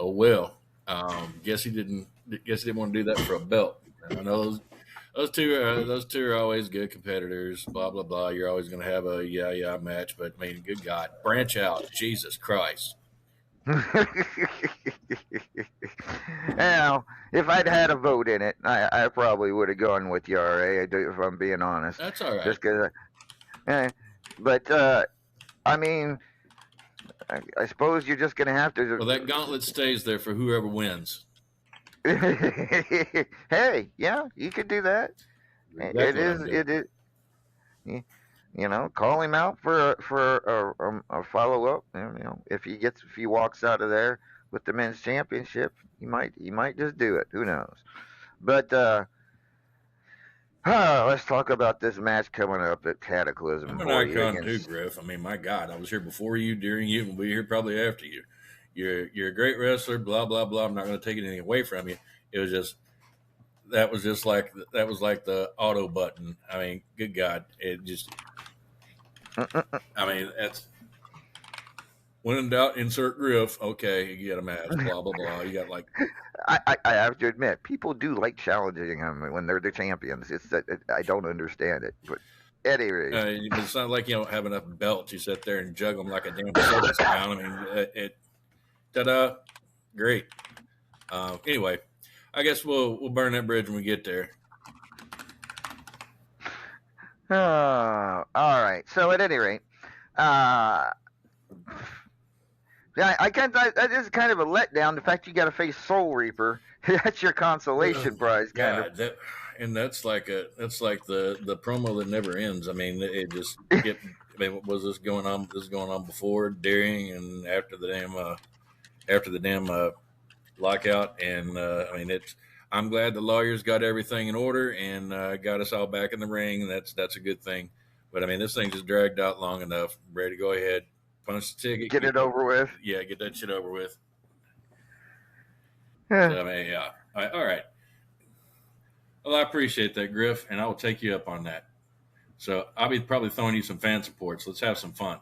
oh well. Guess he didn't want to do that for a belt. And I know those two are always good competitors. Blah blah blah. You're always going to have a yeah match, but I mean, good God, branch out, Jesus Christ. Now, if I'd had a vote in it, I probably would have gone with the RA. If I'm being honest. That's all right. Just because, but I mean, I suppose you're just gonna have to. Well, that gauntlet stays there for whoever wins. Hey, yeah, you could do that. Exactly It is. You know, call him out for a follow up. You know, if he walks out of there with the men's championship, he might just do it. Who knows? But let's talk about this match coming up at Cataclysm. I'm an icon too, Griff. I mean, my God, I was here before you, during you, and we'll be here probably after you. You're a great wrestler. Blah blah blah. I'm not going to take anything away from you. It was just that was like the auto button. I mean, good God, it just. I mean, that's when in doubt, insert Griff. Okay, you get a match. Blah blah blah. You got like. I have to admit, people do like challenging them when they're the champions. It's that I don't understand it, but anyway, it's not like you don't have enough belts. You sit there and juggle them like a damn circus clown. I mean, ta-da, great. Anyway, I guess we'll burn that bridge when we get there. All right. So at any rate, yeah, that is kind of a letdown. The fact you got to face Soul Reaper, that's your consolation prize, kind of. That's like the promo that never ends. I mean, it just I mean, was this going on? This is going on before, during, and after the damn lockout. And I mean, I'm glad the lawyers got everything in order and got us all back in the ring. That's a good thing. But I mean, this thing just dragged out long enough. I'm ready to go ahead, punch the ticket, Get it over with. Yeah, get that shit over with. Yeah. So I mean, yeah. All right. Well, I appreciate that, Griff, and I will take you up on that. So I'll be probably throwing you some fan supports. Let's have some fun.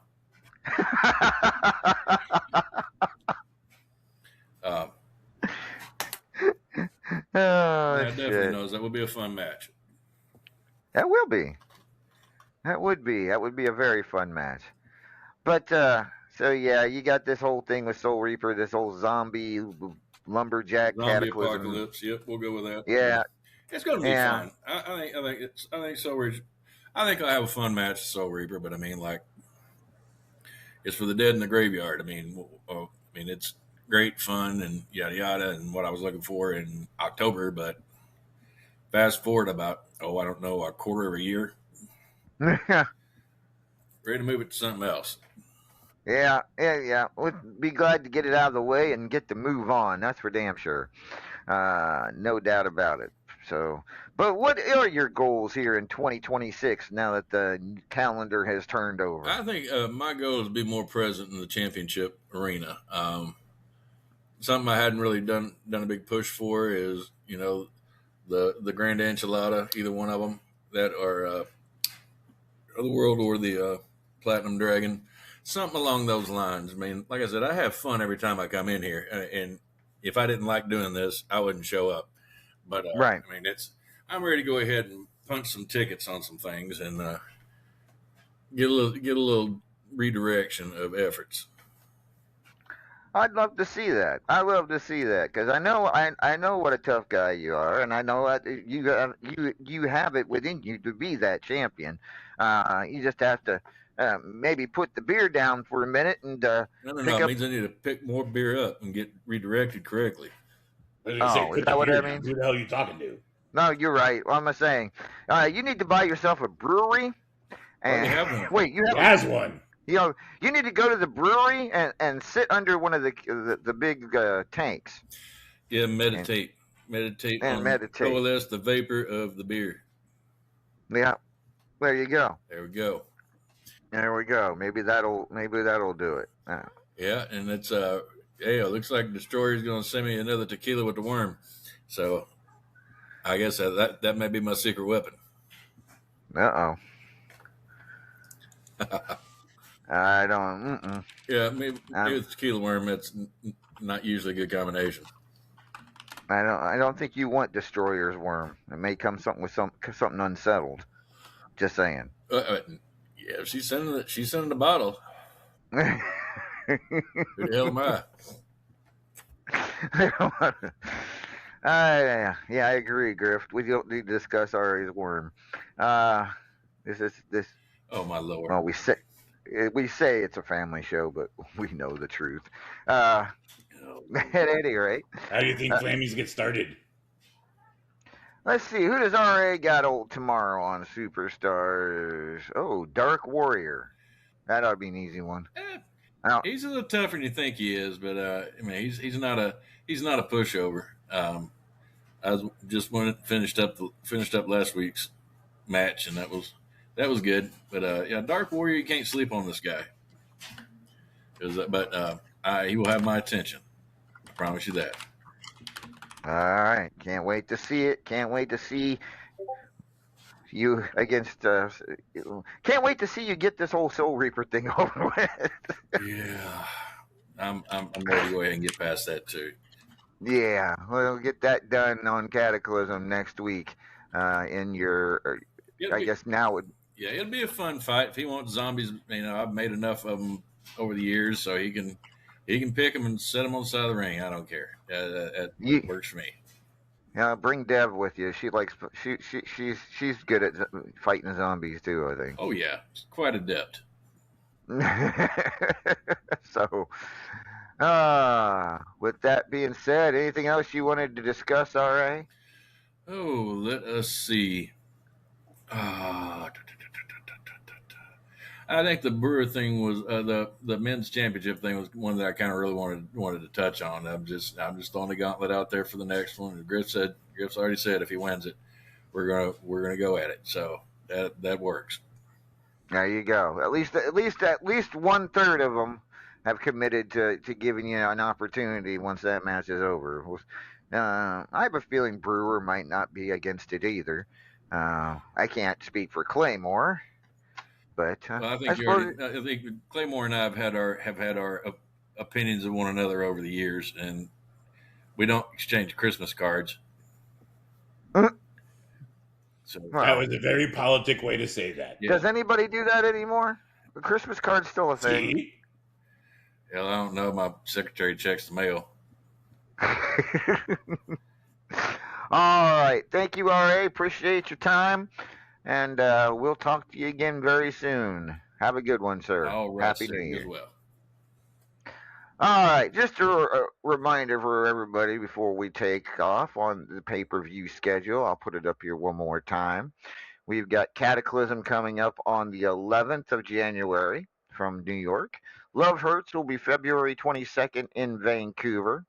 Yeah, definitely knows that will be a fun match. That will be. That would be. That would be a very fun match. But so yeah, you got this whole thing with Soul Reaper, this whole zombie lumberjack Zombie cataclysm. apocalypse. Yep, we'll go with that. Yeah, it's going to be Yeah. fun. I think Soul Reaper. I think I'll have a fun match with Soul Reaper, but I mean, like, it's for the dead in the graveyard. I mean, it's great fun and yada yada, and what I was looking for in October. But fast forward about I don't know, a quarter of a year, ready to move it to something else. Yeah. We'd be glad to get it out of the way and get to move on. That's for damn sure. No doubt about it. So, but what are your goals here in 2026 now that the calendar has turned over? I think my goal is to be more present in the championship arena. Something I hadn't really done a big push for is, the Grand Enchilada, either one of them that are the World or the Platinum Dragon, something along those lines. I mean, like I said, I have fun every time I come in here, and if I didn't like doing this, I wouldn't show up. But Right. I mean, I'm ready to go ahead and punch some tickets on some things and get a little redirection of efforts. I'd love to see that. I love to see that because I know what a tough guy you are, and I know that you have it within you to be that champion. You just have to maybe put the beer down for a minute and No. It means I need to pick more beer up and get redirected correctly. Is that what that means? Who the hell are you talking to? No, you're right. What am I saying? You need to buy yourself a brewery. And have one. wait, you He has one. You need to go to the brewery and sit under one of the big tanks. Yeah, meditate And on meditate. coalesce the vapor of the beer. Yeah, there you go. There we go. There we go. Maybe that'll do it. Yeah, and it's it looks like Destroyer's going to send me another tequila with the worm. So I guess that may be my secret weapon. Uh-oh. I don't. Yeah, maybe with tequila worm, that's not usually a good combination. I don't think you want Destroyer's worm. It may come something with something unsettled. Just saying. Yeah, she's sending the bottle. Who the hell am I? Yeah, I agree, Griff. We don't need to discuss Ari's worm. This. Oh my lord. Well, we say it's a family show, but we know the truth. At any rate, How do you think Flammies get started? let's see. Who does RA got tomorrow on Superstars? Oh, Dark Warrior. That ought to be an easy one. He's a little tougher than you think he is, but I mean, he's not a pushover. I was just finished up last week's match, and that was good. But yeah, Dark Warrior, you can't sleep on this guy. But he will have my attention. I promise you that. All right. Can't wait to see it. Can't wait to see you against. Can't wait to see you get this whole Soul Reaper thing over with. Yeah, I'm ready to go ahead and get past that too. Yeah, we'll get that done on Cataclysm next week. In your, I guess now. Yeah, it'll be a fun fight. If he wants zombies, I've made enough of them over the years, so he can pick them and set them on the side of the ring. I don't care. That works for me. Yeah, bring Dev with you. She's good at fighting zombies too, I think. Oh yeah, she's quite adept. So, with that being said, anything else you wanted to discuss, RA? Oh, let us see. I think the Brewer thing was the men's championship thing was one that I kind of really wanted to touch on. I'm just throwing the gauntlet out there for the next one. Griff's already said if he wins it, we're gonna go at it. So that works. There you go. At least 1/3 of them have committed to giving you an opportunity once that match is over. I have a feeling Brewer might not be against it either. I can't speak for Claymore, but Well, I I think suppose. I think Claymore and I have had our opinions of one another over the years, and we don't exchange Christmas cards. So That Well, was a very politic way to say that. yeah, does anybody do that anymore? The Christmas card's still a thing. See? hell, I don't know. My secretary checks the mail. All right. Thank you, RA. Appreciate your time. And we'll talk to you again very soon. Have a good one, sir. All right, Happy sir, New you Year. as well. All right. Just a reminder for everybody before we take off on the pay-per-view schedule. I'll put it up here one more time. We've got Cataclysm coming up on the 11th of January from New York. Love Hurts will be February 22nd in Vancouver.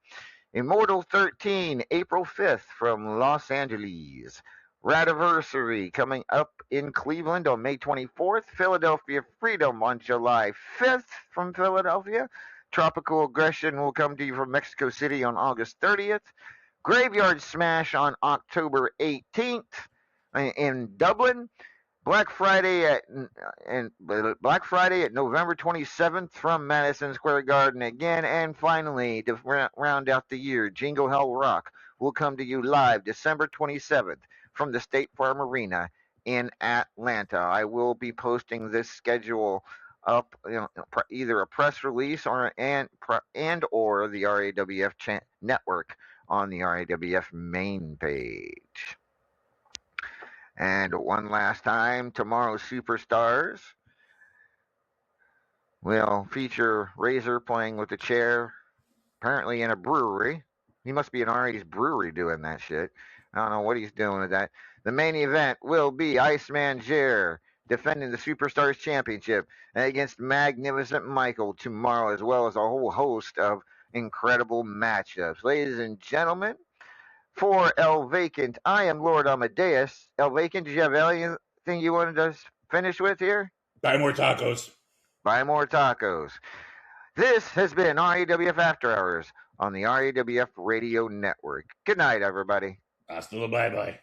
Immortal 13, April 5th from Los Angeles. Radiversary coming up in Cleveland on May 24th. Philadelphia Freedom on July 5th from Philadelphia. Tropical Aggression will come to you from Mexico City on August 30th. Graveyard Smash on October 18th in Dublin. Black Friday at November 27th from Madison Square Garden again, and finally to round out the year, Jingle Hell Rock will come to you live December 27th from the State Farm Arena in Atlanta. I will be posting this schedule up, either a press release or or the RAWF network on the RAWF main page. And one last time, tomorrow's Superstars will feature Razor playing with a chair, apparently in a brewery. He must be in RA's brewery doing that shit. I don't know what he's doing with that. The main event will be Iceman Jer defending the Superstars Championship against Magnificent Michael tomorrow, as well as a whole host of incredible matchups. Ladies and gentlemen, for El Vacant, I am Lord Amadeus. El Vacant, did you have anything you wanted to finish with here? Buy more tacos. Buy more tacos. This has been RAWF After Hours on the RAWF Radio Network. Good night, everybody. Hasta la bye-bye.